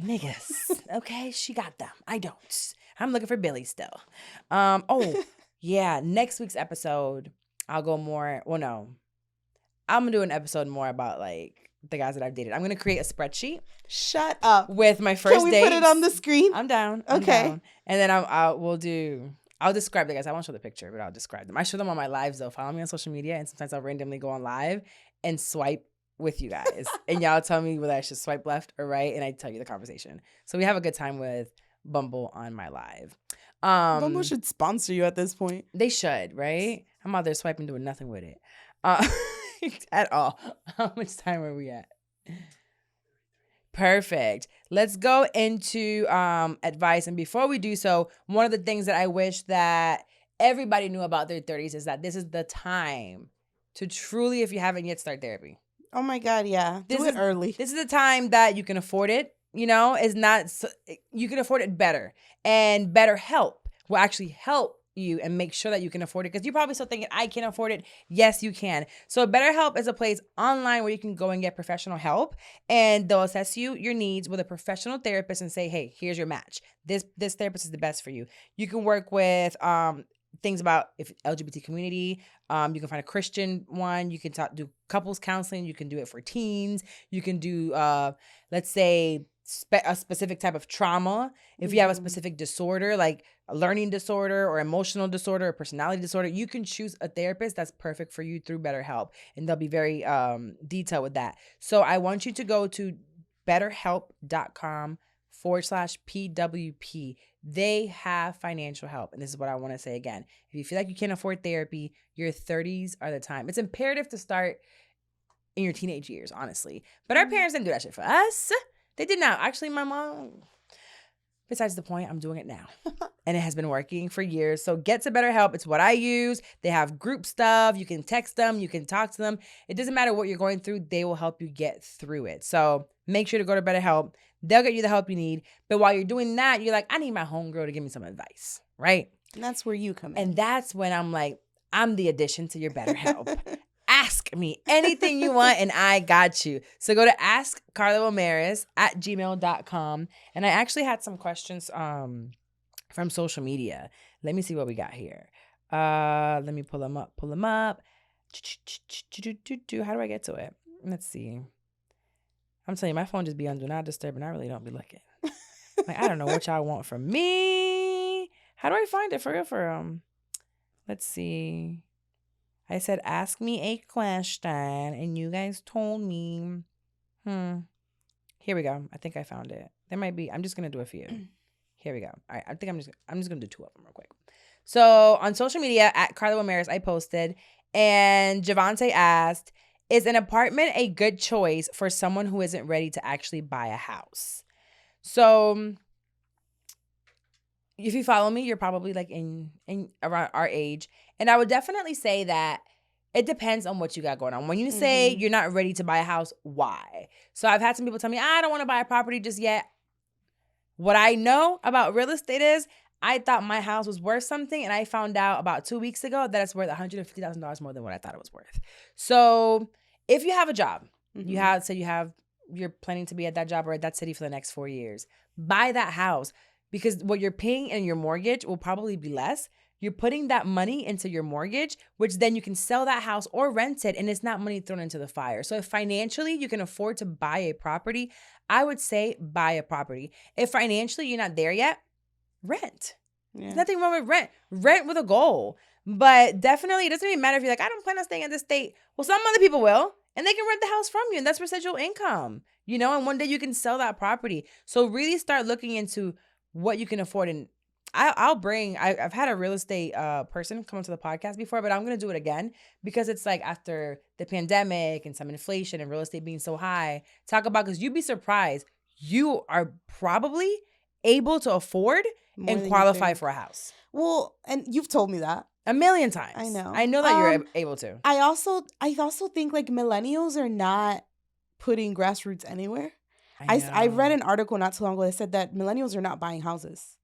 Niggas. Okay, she got them. I don't. I'm looking for Billy still. Next week's episode, I'll go more. Well, no. I'm going to do an episode more about like the guys that I've dated. I'm going to create a spreadsheet. Shut up. With my first dates. Can we put it on the screen? I'm down. Okay. And then I'll describe the guys. I won't show the picture, but I'll describe them. I show them on my lives though. Follow me on social media, and sometimes I'll randomly go on live and swipe with you guys. And y'all tell me whether I should swipe left or right, and I tell you the conversation. So we have a good time with Bumble on my live. Bumble should sponsor you at this point. They should, right? I'm out there swiping, doing nothing with it. At all. How much time are we at? Perfect. Let's go into advice. And before we do so, one of the things that I wish that everybody knew about their 30s is that this is the time to truly, if you haven't yet, start therapy. Oh my God, yeah. Do it early. This is the time that you can afford it. It's not, you can afford it better. And BetterHelp will actually help you and make sure that you can afford it, because you're probably still thinking, I can't afford it. Yes, you can. So BetterHelp is a place online where you can go and get professional help, and they'll assess your needs with a professional therapist and say, hey, here's your match. This therapist is the best for you. You can work with things about if LGBT community. You can find a Christian one. You can do couples counseling. You can do it for teens. You can do, let's say, a specific type of trauma. If you have a specific disorder, like a learning disorder or emotional disorder or personality disorder, you can choose a therapist that's perfect for you through BetterHelp. And they'll be very detailed with that. So I want you to go to betterhelp.com/PWP. They have financial help. And this is what I want to say again. If you feel like you can't afford therapy, your 30s are the time. It's imperative to start in your teenage years, honestly. But our parents didn't do that shit for us. They did not. Actually, my mom, besides the point, I'm doing it now. And it has been working for years. So get to BetterHelp. It's what I use. They have group stuff. You can text them. You can talk to them. It doesn't matter what you're going through. They will help you get through it. So make sure to go to BetterHelp. They'll get you the help you need. But while you're doing that, you're like, I need my homegirl to give me some advice, right? And that's where you come in. And that's when I'm like, I'm the addition to your BetterHelp. ask me anything you want and I got you. So go to askcarlaramirez@gmail.com. And I actually had some questions from social media. Let me see what we got here. Let me pull them up. How do I get to it? Let's see. I'm telling you, my phone just be on Do Not Disturb and I really don't be looking. Like, I don't know what y'all want from me. How do I find it for real? Let's see. I said, ask me a question, and you guys told me. Here we go. I think I found it. There might be. I'm just gonna do a few. Here we go. All right. I think I'm just gonna do 2 of them real quick. So on social media at Carla Ramirez, I posted, and Javante asked, "Is an apartment a good choice for someone who isn't ready to actually buy a house?" So if you follow me, you're probably like in around our age. And I would definitely say that it depends on what you got going on. When you say you're not ready to buy a house, why? So I've had some people tell me, I don't want to buy a property just yet. What I know about real estate is I thought my house was worth something, and I found out about 2 weeks ago that it's worth $150,000 more than what I thought it was worth. So if you have a job, you're planning to be at that job or at that city for the next 4 years, buy that house. Because what you're paying in your mortgage will probably be less. You're putting that money into your mortgage, which then you can sell that house or rent it, and it's not money thrown into the fire. So if financially you can afford to buy a property, I would say buy a property. If financially you're not there yet, rent. Yeah. There's nothing wrong with rent. Rent with a goal. But definitely, it doesn't even matter if you're like, I don't plan on staying in this state. Well, some other people will, and they can rent the house from you, and that's residual income, and one day you can sell that property. So really start looking into what you can afford. And I've had a real estate person come onto the podcast before, but I'm going to do it again because it's like after the pandemic and some inflation and real estate being so high, because you'd be surprised. You are probably able to afford and qualify for a house. Well, and you've told me that a million times. I know that you're able to. I also think like millennials are not putting grassroots anywhere. I read an article not too long ago that said that millennials are not buying houses.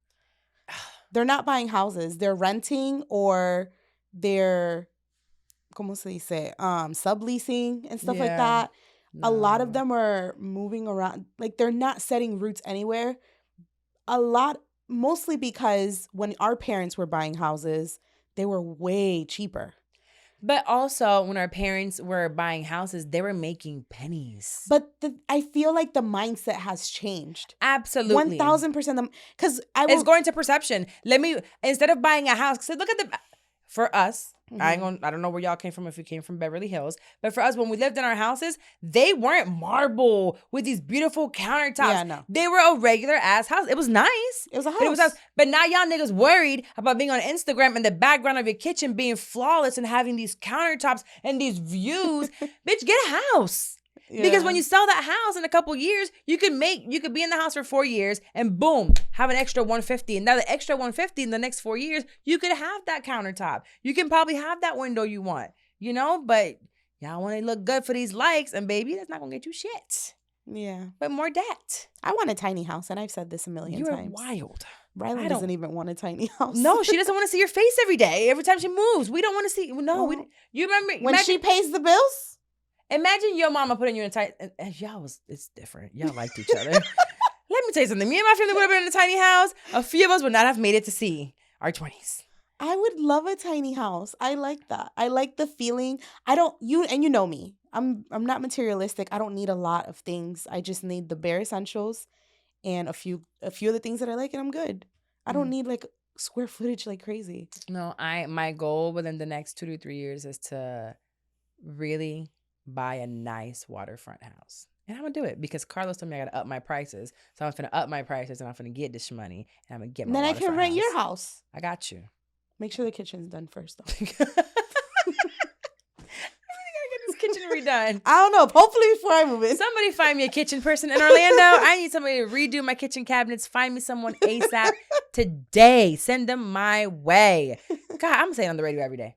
They're not buying houses. They're renting or they're, ¿cómo se dice? Subleasing and stuff like that. No. A lot of them are moving around. Like, they're not setting roots anywhere. Mostly because when our parents were buying houses, they were way cheaper. But also, when our parents were buying houses, they were making pennies. But I feel like the mindset has changed. Absolutely. 1,000%. Because it's going to perception. Instead of buying a house, because look at for us, I don't know where y'all came from, if you came from Beverly Hills, but for us, when we lived in our houses, they weren't marble with these beautiful countertops. Yeah, no. They were a regular ass house. It was nice. It was a house. But now y'all niggas worried about being on Instagram and the background of your kitchen being flawless and having these countertops and these views. Bitch, get a house. Yeah. Because when you sell that house in a couple years, you could be in the house for 4 years and boom, have an extra 150. And now the extra 150 in the next 4 years, you could have that countertop. You can probably have that window you want, but y'all want to look good for these likes, and baby, that's not going to get you shit. Yeah. But more debt. I want a tiny house, and I've said this a million times. You're wild. Rylan doesn't even want a tiny house. No, she doesn't want to see your face every day. Every time she moves, we don't want to see. No, you remember when she pays the bills? Imagine your mama putting you in a tiny. It's different. Y'all liked each other. Let me tell you something. Me and my family would have been in a tiny house. A few of us would not have made it to see our 20s. I would love a tiny house. I like that. I like the feeling. You know me. I'm not materialistic. I don't need a lot of things. I just need the bare essentials and a few of the things that I like, and I'm good. I don't need like square footage like crazy. No, my goal within the next 2 to 3 years is to really buy a nice waterfront house. And I'm going to do it because Carlos told me I got to up my prices. So I'm going to up my prices and I'm going to get this money and I'm going to get my waterfront house. Then I can rent your house. I got you. Make sure the kitchen's done first, though. I really got to get this kitchen redone. I don't know. Hopefully before I move in. Somebody find me a kitchen person in Orlando. I need somebody to redo my kitchen cabinets. Find me someone ASAP today. Send them my way. God, I'm saying on the radio every day.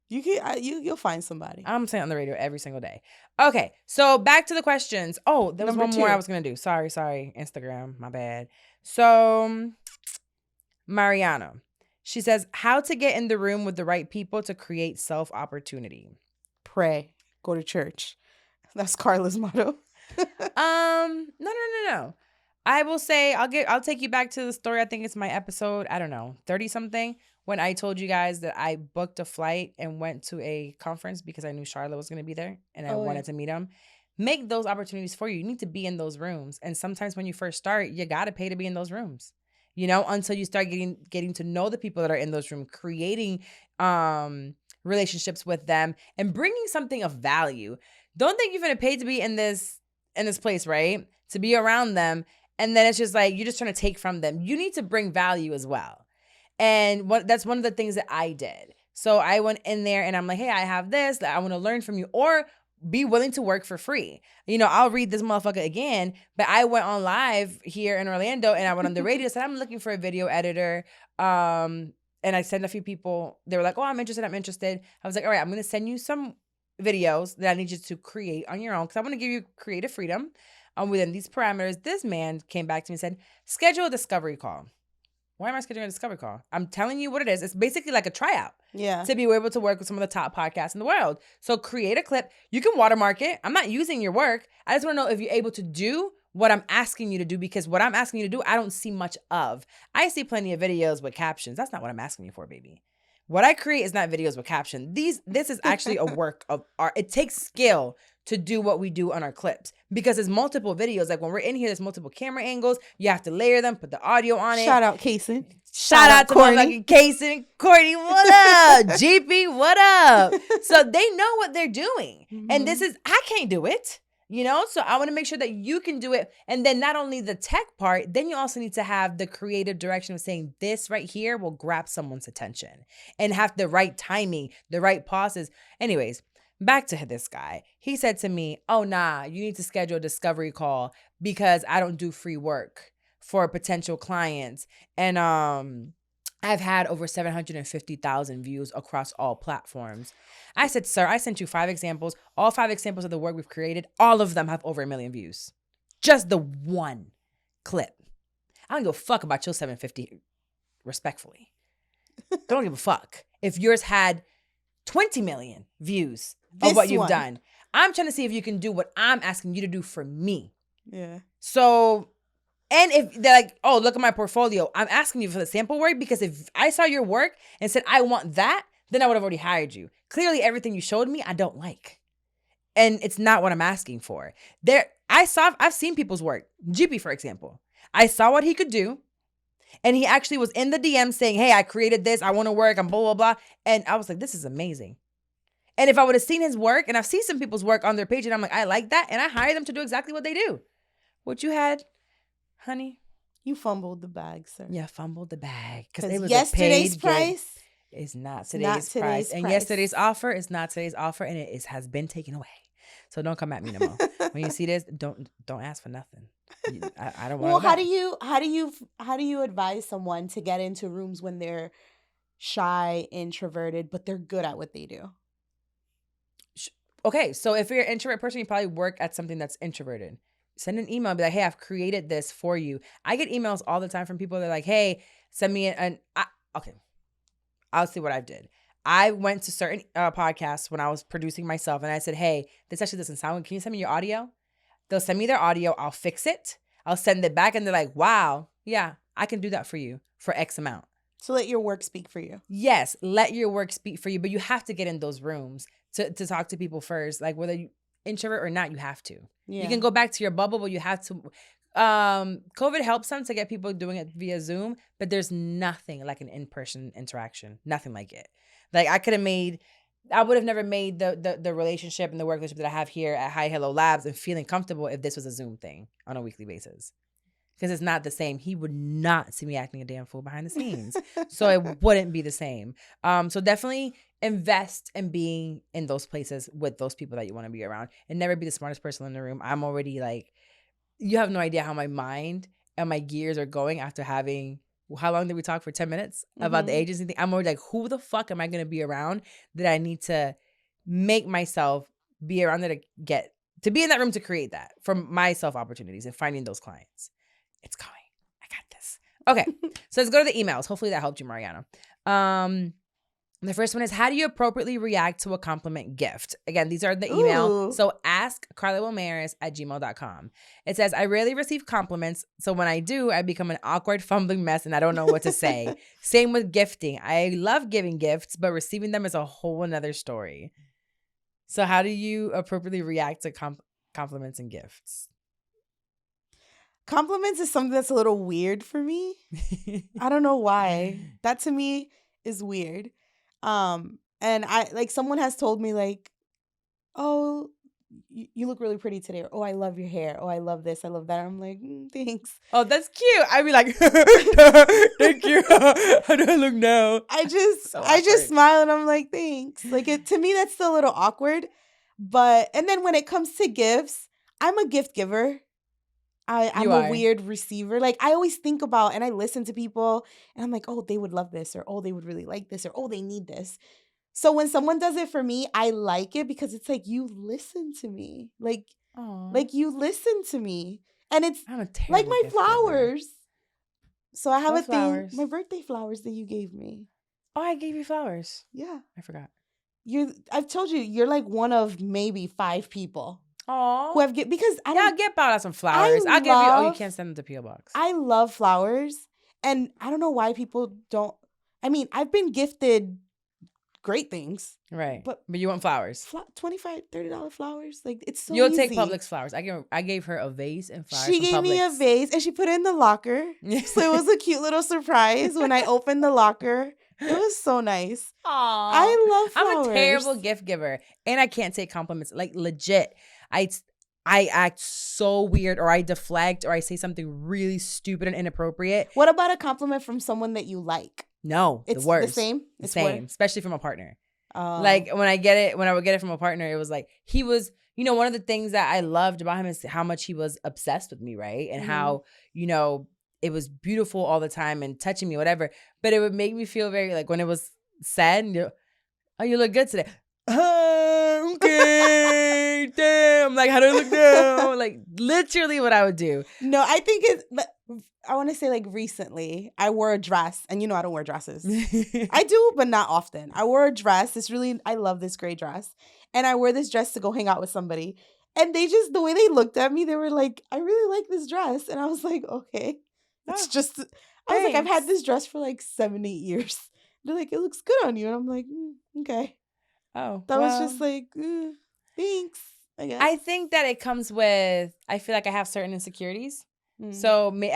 You'll find somebody. I'm saying on the radio every single day. Okay, so back to the questions. Oh, there was one more I was going to do. Sorry. Instagram, my bad. So, Mariana, she says, how to get in the room with the right people to create self-opportunity. Pray. go to church. That's Carla's motto. No. I will say I'll take you back to the story. I think it's my episode, I don't know, 30 something, when I told you guys that I booked a flight and went to a conference because I knew Charlotte was going to be there and I wanted to meet him. Make those opportunities for you. You need to be in those rooms. And sometimes when you first start, you got to pay to be in those rooms, you know, until you start getting to know the people that are in those rooms, creating relationships with them and bringing something of value. Don't think you're going to pay to be in this place, right? To be around them. And then it's just like, you're just trying to take from them. You need to bring value as well. And that's one of the things that I did. So I went in there and I'm like, hey, I have this that I want to learn from you, or be willing to work for free. You know, I'll read this motherfucker again, but I went on live here in Orlando and I went on the radio, said, I'm looking for a video editor. And I sent a few people. They were like, oh, I'm interested. I was like, all right, I'm going to send you some videos that I need you to create on your own because I want to give you creative freedom. Within these parameters. This man came back to me and said, schedule a discovery call. Why am I scheduling a discovery call? I'm telling you what it is. It's basically like a tryout. Yeah. To be able to work with some of the top podcasts in the world. So create a clip. You can watermark it. I'm not using your work. I just want to know if you're able to do what I'm asking you to do, because what I'm asking you to do, I don't see much of. I see plenty of videos with captions. That's not what I'm asking you for, baby. What I create is not videos with caption. This is actually a work of art. It takes skill to do what we do on our clips because there's multiple videos. Like when we're in here, there's multiple camera angles. You have to layer them, put the audio on it. Shout out Kaysen. Shout out to motherfucking Kaysen. Courtney, what up? GP, what up? So they know what they're doing. Mm-hmm. And I can't do it. You know, so I want to make sure that you can do it. And then not only the tech part, then you also need to have the creative direction of saying this right here will grab someone's attention and have the right timing, the right pauses. Anyways, back to this guy. He said to me, oh, nah, you need to schedule a discovery call because I don't do free work for potential clients. And I've had over 750,000 views across all platforms. I said, sir, I sent you 5 examples. All 5 examples of the work we've created, all of them have over 1 million views. Just the one clip. I don't give a fuck about your 750, respectfully. Don't give a fuck. If yours had 20 million views of what you've done. I'm trying to see if you can do what I'm asking you to do for me. Yeah. So... And if they're like, oh, look at my portfolio, I'm asking you for the sample work because if I saw your work and said, I want that, then I would have already hired you. Clearly, everything you showed me, I don't like. And it's not what I'm asking for. I've seen people's work. GP, for example. I saw what he could do. And he actually was in the DM saying, hey, I created this. I want to work. I'm blah, blah, blah. And I was like, this is amazing. And if I would have seen his work, and I've seen some people's work on their page, and I'm like, I like that. And I hire them to do exactly what they do. What you had... Honey, you fumbled the bag, sir. Yeah, fumbled the bag. Because it was yesterday's price is not today's price. And yesterday's offer is not today's offer, and it has been taken away. So don't come at me no more. When you see this, don't ask for nothing. I don't want. Well, how do you advise someone to get into rooms when they're shy, introverted, but they're good at what they do? Okay, so if you're an introvert person, you probably work at something that's introverted. Send an email and be like, hey, I've created this for you. I get emails all the time from people that are like, hey, send me okay. I'll see what I did. I went to certain podcasts when I was producing myself and I said, hey, this actually doesn't sound good. Can you send me your audio? They'll send me their audio. I'll fix it. I'll send it back and they're like, wow, yeah, I can do that for you for X amount. So let your work speak for you. Yes, let your work speak for you, but you have to get in those rooms to talk to people first. Like whether you introvert or not, you have to. Yeah. You can go back to your bubble, but you have to. COVID helps them to get people doing it via Zoom, but there's nothing like an in-person interaction. Nothing like it. Like I would have never made the relationship and the work relationship that I have here at Hi Hello Labs and feeling comfortable if this was a Zoom thing on a weekly basis. Because it's not the same. He would not see me acting a damn fool behind the scenes. So it wouldn't be the same. So definitely invest in being in those places with those people that you want to be around and never be the smartest person in the room. I'm already like, you have no idea how my mind and my gears are going after having, how long did we talk for 10 minutes about the agency thing? I'm already like, who the fuck am I going to be around that I need to make myself be around there to be in that room to create that for myself opportunities and finding those clients. It's going. I got this. Okay. So let's go to the emails. Hopefully that helped you, Mariana. The first one is, how do you appropriately react to a compliment gift? Again, these are the email. Ooh. So ask carlawilmaris@gmail.com. It says, I rarely receive compliments. So when I do, I become an awkward, fumbling mess and I don't know what to say. Same with gifting. I love giving gifts, but receiving them is a whole another story. So how do you appropriately react to compliments and gifts? Compliments is something that's a little weird for me. I don't know why. That to me is weird. And I like someone has told me like, oh, you look really pretty today. Or, oh, I love your hair. Oh, I love this. I love that. I'm like, thanks. Oh, that's cute. I'd be like, thank you. How do I look now? I just smile and I'm like, thanks. Like to me, that's still a little awkward. And then when it comes to gifts, I'm a gift giver. I'm a weird receiver. Like I always think about and I listen to people and I'm like, oh, they would love this, or oh, they would really like this, or oh, they need this. So when someone does it for me, I like it because it's like, you listen to me. Like you listen to me. And it's like my flowers. Giver. So I have thing, my birthday flowers that you gave me. Oh, I gave you flowers. Yeah. I forgot. I've told you, you're like one of maybe 5 people. Oh, who have because I'll get out some flowers. I'll give you. Oh, you can't send them to P.O. Box. I love flowers, and I don't know why people don't. I mean, I've been gifted great things, right? But you want flowers? $25, $30 flowers. Like it's so. You'll easy. take Publix flowers. I gave her a vase and flowers. She gave me a vase, and she put it in the locker. So it was a cute little surprise when I opened the locker. It was so nice. Aww. I love flowers. I'm a terrible gift giver, and I can't take compliments. Like legit. I act so weird, or I deflect, or I say something really stupid and inappropriate. What about a compliment from someone that you like? No, it's the worst. The same? The same, especially from a partner. Like when I would get it from a partner, it was like, he was, one of the things that I loved about him is how much he was obsessed with me, right? And how, it was beautiful all the time and touching me, whatever. But it would make me feel very, like when it was said, oh, you look good today. Okay, damn. Like, how do I look now? Like, literally what I would do. No, I think I want to say like recently, I wore a dress, and I don't wear dresses. I do, but not often. I wore a dress. I love this gray dress. And I wore this dress to go hang out with somebody. And the way they looked at me, they were like, I really like this dress. And I was like, okay. It's just, I was like, I've had this dress for like 7-8 years. They're like, it looks good on you. And I'm like, okay. Oh, that was just like, thanks, I guess. I think that it comes with, I feel like I have certain insecurities. So maybe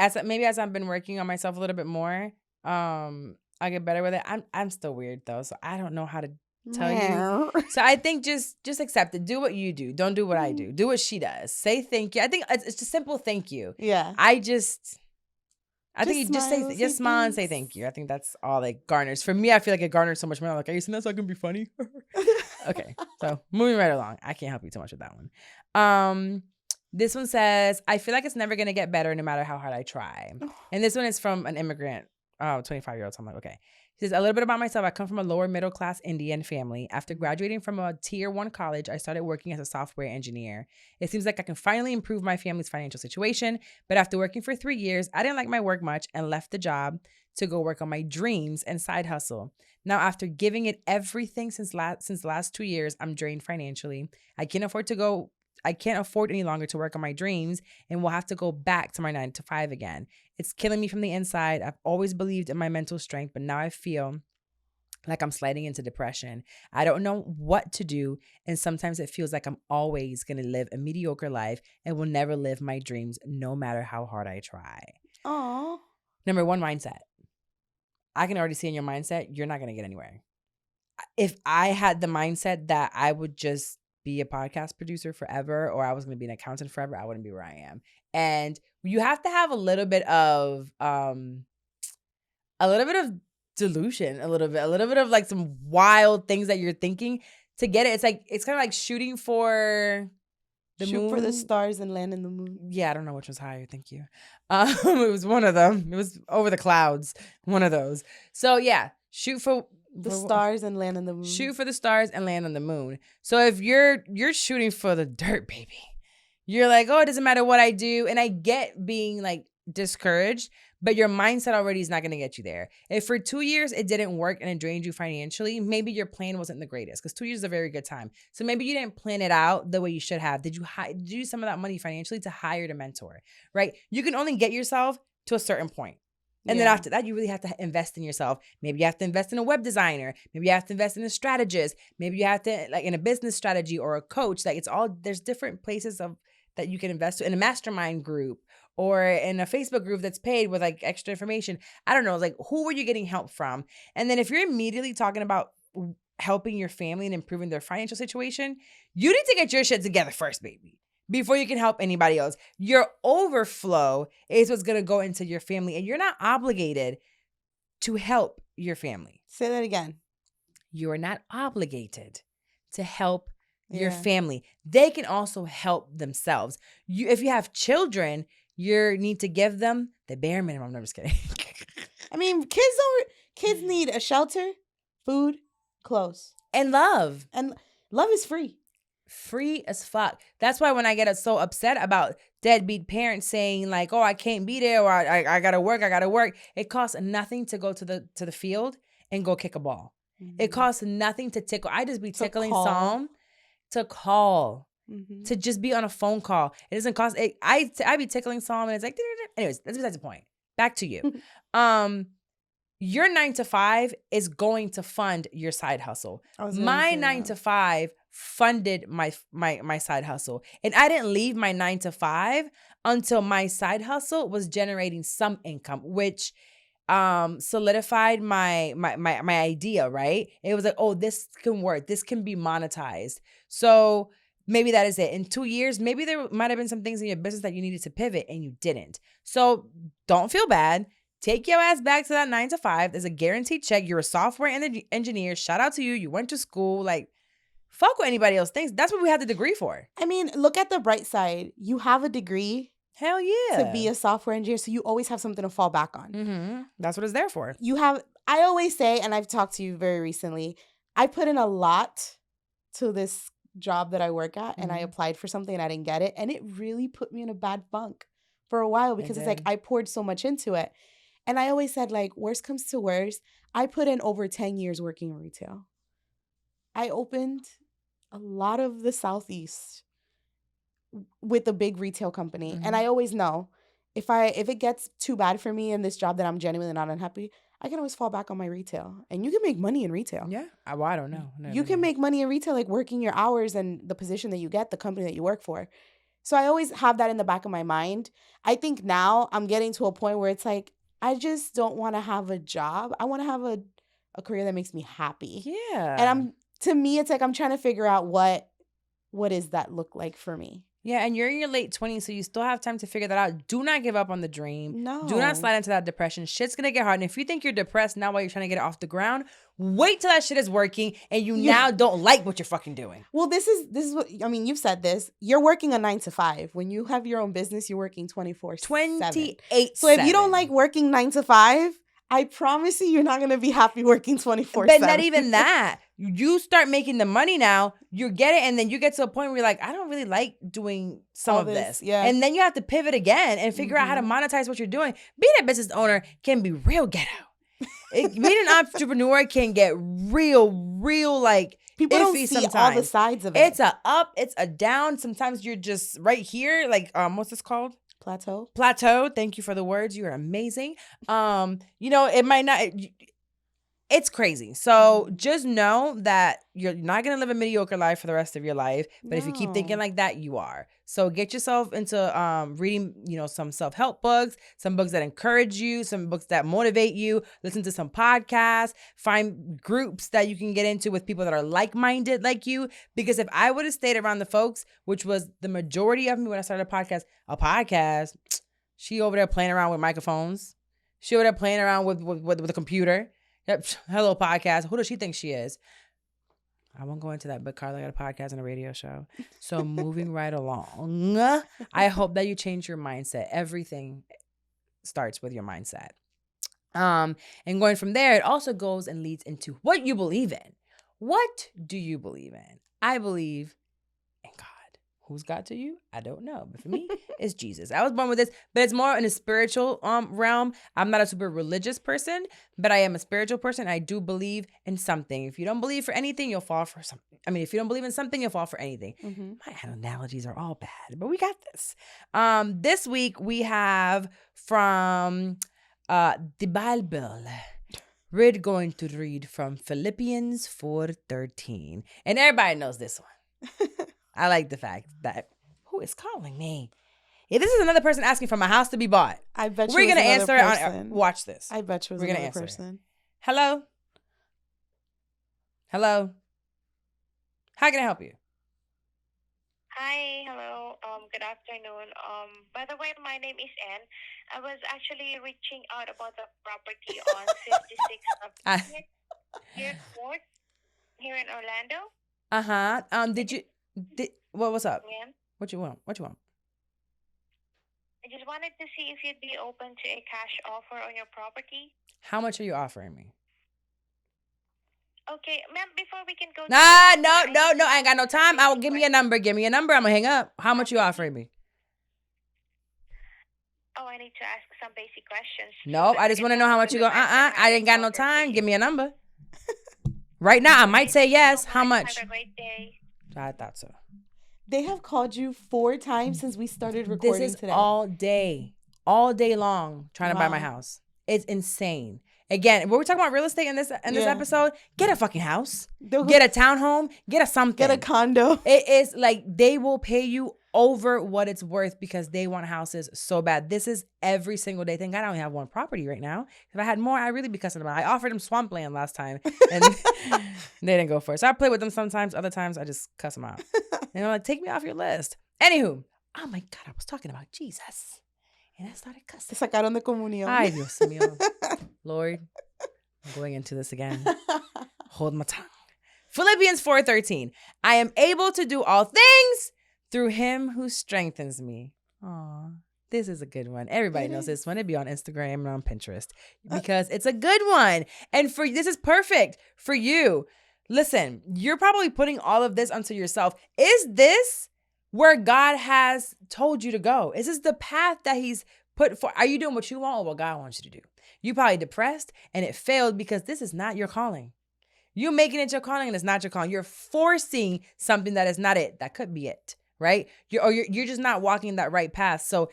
as I've been working on myself a little bit more, I get better with it. I'm still weird though, so I don't know how to tell you. So I think just accept it. Do what you do. Don't do what I do. Do what she does. Say thank you. I think it's just simple thank you. Yeah. I think you just smile and say thank you. I think that's all it garners. For me, I feel like it garners so much more. I'm like, are you saying that's not gonna be funny? Okay, so moving right along. I can't help you too much with that one. This one says, I feel like it's never gonna get better no matter how hard I try. And this one is from an immigrant, 25-year-old. So I'm like, okay. He says, a little bit about myself. I come from a lower middle class Indian family. After graduating from a tier 1 college, I started working as a software engineer. It seems like I can finally improve my family's financial situation. But after working for 3 years, I didn't like my work much and left the job to go work on my dreams and side hustle. Now, after giving it everything since the last 2 years, I'm drained financially. I can't afford any longer to work on my dreams and will have to go back to my 9-to-5 again. It's killing me from the inside. I've always believed in my mental strength, but now I feel like I'm sliding into depression. I don't know what to do, and sometimes it feels like I'm always going to live a mediocre life and will never live my dreams no matter how hard I try. Aww. Number 1, mindset. I can already see in your mindset, you're not going to get anywhere. If I had the mindset that I would just be a podcast producer forever, or I was going to be an accountant forever, I wouldn't be where I am. And you have to have a little bit of delusion, a little bit of like some wild things that you're thinking to get it. It's kind of like shooting for the moon. Shoot for the stars and land in the moon. Yeah, I don't know which was higher. Thank you. It was one of them. It was over the clouds. One of those. So yeah, shoot for the stars and land on the moon. Shoot for the stars and land on the moon. So if you're shooting for the dirt, baby, you're like, oh, it doesn't matter what I do. And I get being like discouraged, but your mindset already is not going to get you there. If for 2 years it didn't work and it drained you financially, maybe your plan wasn't the greatest, because 2 years is a very good time. So maybe you didn't plan it out the way you should have. Did you use some of that money financially to hire a mentor, right? You can only get yourself to a certain point. And then after that, you really have to invest in yourself. Maybe you have to invest in a web designer. Maybe you have to invest in a strategist. Maybe you have to, like, in a business strategy or a coach. Like, there's different places that you can invest in a mastermind group or in a Facebook group that's paid with like extra information. I don't know. Like, who are you getting help from? And then if you're immediately talking about helping your family and improving their financial situation, you need to get your shit together first, baby, before you can help anybody else. Your overflow is what's going to go into your family, and you're not obligated to help your family. Say that again. You are not obligated to help your family. They can also help themselves. If you have children, you need to give them the bare minimum. I'm just kidding. I mean, kids need a shelter, food, clothes, and love. And love is free. Free as fuck. That's why when I get so upset about deadbeat parents saying like, "Oh, I can't be there," or I gotta work. It costs nothing to go to the field and go kick a ball. Mm-hmm. It costs nothing to tickle. I just be tickling Psalm to call. Mm-hmm. To just be on a phone call. It doesn't cost it. I be tickling Psalm and it's like, anyways, that's besides the point. Back to you. Your 9 to 5 is going to fund your side hustle. My 9 to 5 funded my side hustle. And I didn't leave my 9 to 5 until my side hustle was generating some income, which solidified my idea, right? It was like, oh, this can work. This can be monetized. So maybe that is it. In 2 years, maybe there might have been some things in your business that you needed to pivot and you didn't. So don't feel bad. Take your ass back to that 9 to 5. There's a guaranteed check. You're a software engineer. Shout out to you. You went to school. Like, fuck what anybody else thinks. That's what we had the degree for. I mean, look at the bright side. You have a degree. Hell yeah. To be a software engineer. So you always have something to fall back on. Mm-hmm. That's what it's there for. I always say, and I've talked to you very recently, I put in a lot to this job that I work at, and I applied for something and I didn't get it. And it really put me in a bad funk for a while because it's like I poured so much into it. And I always said, like, worst comes to worst, I put in over 10 years working in retail. I opened a lot of the Southeast with a big retail company. Mm-hmm. And I always know if it gets too bad for me in this job that I'm genuinely not unhappy, I can always fall back on my retail. And you can make money in retail. Yeah. Well, I don't know. You can make money in retail, like working your hours and the position that you get, the company that you work for. So I always have that in the back of my mind. I think now I'm getting to a point where it's like, I just don't want to have a job. I want to have a career that makes me happy. Yeah. And to me, it's like I'm trying to figure out what does that look like for me. Yeah, and you're in your late 20s, so you still have time to figure that out. Do not give up on the dream. No. Do not slide into that depression. Shit's going to get hard. And if you think you're depressed now while you're trying to get it off the ground, wait till that shit is working and you now don't like what you're fucking doing. Well, this is what, I mean, you've said this. You're working a 9 to 5. When you have your own business, you're working 24/7. 28/7. So if you don't like working 9 to 5, I promise you're not going to be happy working 24/7. But not even that. You start making the money now, you get it, and then you get to a point where you're like, I don't really like doing some of this. Yeah. And then you have to pivot again and figure out how to monetize what you're doing. Being a business owner can be real ghetto. Being an entrepreneur can get real like people don't see sometimes. all the sides of it. It's a up, it's a down. Sometimes you're just right here, like what's this called? Plateau. Thank you for the words. You are amazing. It might not. It's crazy. So just know that you're not going to live a mediocre life for the rest of your life. But if you keep thinking like that, you are. So get yourself into reading, some self-help books, some books that encourage you, some books that motivate you. Listen to some podcasts. Find groups that you can get into with people that are like-minded like you. Because if I would have stayed around the folks, which was the majority of me when I started a podcast, she over there playing around with microphones. She over there playing around with a computer. Yep. Hello, podcast. Who does she think she is? I won't go into that, but Carla got a podcast and a radio show. So moving right along, I hope that you change your mindset. Everything starts with your mindset. And going from there, it also goes and leads into what you believe in. What do you believe in? I believe in God, Who's God to you? I don't know. But for me, it's Jesus. I was born with this, but it's more in a spiritual realm. I'm not a super religious person, but I am a spiritual person. I do believe in something. If you don't believe for anything, you'll fall for something. I mean, if you don't believe in something, you'll fall for anything. Mm-hmm. My analogies are all bad, but we got this. This week we have from the Bible. We're going to read from Philippians 4:13. And everybody knows this one. I like the fact that who is calling me? If this is another person asking for my house to be bought, I bet we're going to answer it on. Watch this. I bet you was we're another answer person. It. Hello? Hello? How can I help you? Hi, hello. Good afternoon. By the way, my name is Anne. I was actually reaching out about the property on 56 of here Court here in Orlando. What's up? Yeah. What you want? I just wanted to see if you'd be open to a cash offer on your property. How much are you offering me? Okay, ma'am, before we can go to No, I ain't got no time. Give me a number. I'm gonna hang up. How much you offering me? Oh, I need to ask some basic questions. Nope, I just want to know how much you go. I ain't got no time. Give me a number. Right now, I might say yes. How much? Have a great day. I thought so. They have called you 4 times since we started recording This is today. all day long trying to buy my house. It's insane. Again, we're talking about real estate in this episode. Get a fucking house. Get a townhome. Get a something. Get a condo. It is like they will pay you over what it's worth because they want houses so bad. This is every single day. Thank God I only have one property right now. If I had more, I'd really be cussing them out. I offered them swampland last time and they didn't go for it. So I play with them sometimes. Other times I just cuss them out. And I'm like, take me off your list. Anywho, oh my God, I was talking about Jesus. And I started cussing. Te sacaron de comunión. Ay, Dios mío. Lord, I'm going into this again. Hold my tongue. Philippians 4:13. I am able to do all things through him who strengthens me. Aw, this is a good one. Everybody knows this one. It'd be on Instagram and on Pinterest because it's a good one. And this is perfect for you. Listen, you're probably putting all of this onto yourself. Is this where God has told you to go? Is this the path that he's put for? Are you doing what you want or what God wants you to do? You probably depressed and it failed because this is not your calling. You're making it your calling and it's not your calling. You're forcing something that is not it. That could be it, right? You're just not walking that right path. So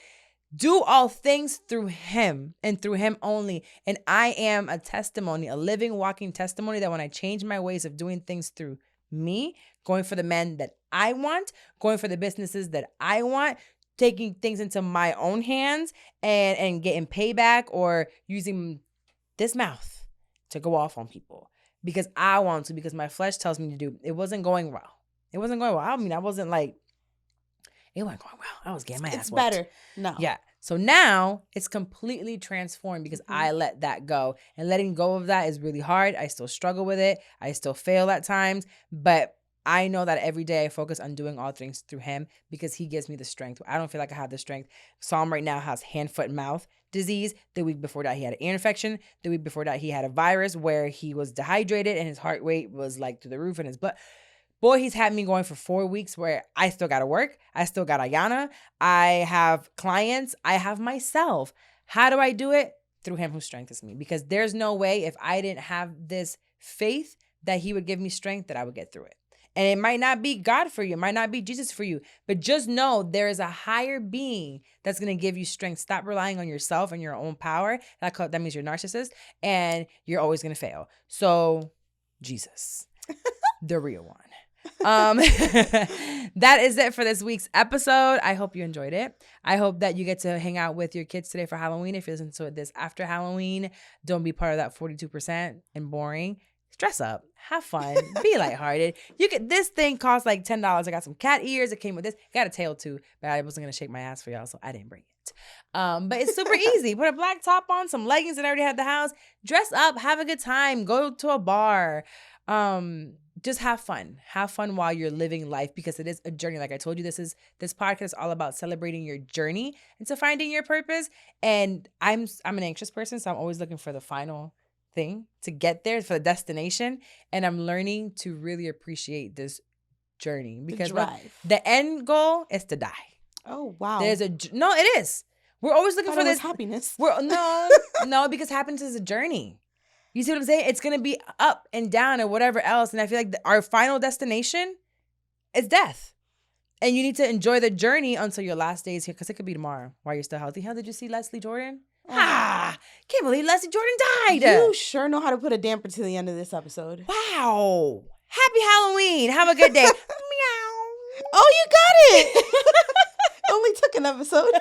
do all things through him and through him only. And I am a testimony, a living, walking testimony that when I change my ways of doing things through me, going for the men that I want, going for the businesses that I want, taking things into my own hands and getting payback or using this mouth to go off on people because I want to, because my flesh tells me to do. It wasn't going well. I mean, I wasn't like, it wasn't going well. I was getting my ass whooped. It's better. No. Yeah. So now it's completely transformed because I let that go. And letting go of that is really hard. I still struggle with it. I still fail at times. But I know that every day I focus on doing all things through him because he gives me the strength. I don't feel like I have the strength. Psalm right now has hand, foot, and mouth disease. The week before that, he had an ear infection. The week before that, he had a virus where he was dehydrated and his heart rate was like through the roof in his blood. Boy, he's had me going for 4 weeks where I still got to work. I still got Ayana. I have clients. I have myself. How do I do it? Through him who strengthens me. Because there's no way if I didn't have this faith that he would give me strength that I would get through it. And it might not be God for you. It might not be Jesus for you. But just know there is a higher being that's going to give you strength. Stop relying on yourself and your own power. That means you're a narcissist. And you're always going to fail. So, Jesus. The real one. That is it for this week's episode. I hope you enjoyed it. I hope that you get to hang out with your kids today for Halloween. If you listen to this after Halloween, don't be part of that 42% and boring. Dress up, have fun, be lighthearted. This thing costs like $10. I got some cat ears. It came with this. Got a tail too, but I wasn't gonna shake my ass for y'all, so I didn't bring it. But it's super easy. Put a black top on, some leggings that I already had at the house. Dress up, have a good time. Go to a bar. Just have fun. Have fun while you're living life because it is a journey. Like I told you, this podcast is all about celebrating your journey into finding your purpose. And I'm an anxious person, so I'm always looking for the final thing to get there, for the destination. And I'm learning to really appreciate this journey The because drive. the end goal is to die. Oh wow. No, it is. We're always looking for this happiness. No, because happiness is a journey. You see what I'm saying? It's gonna be up and down and whatever else. And I feel like our final destination is death. And you need to enjoy the journey until your last days here, because it could be tomorrow while you're still healthy. How did you see Leslie Jordan? Can't believe Leslie Jordan died. You sure know how to put a damper to the end of this episode. Wow. Happy Halloween. Have a good day. Meow. Oh, you got it. Only took an episode.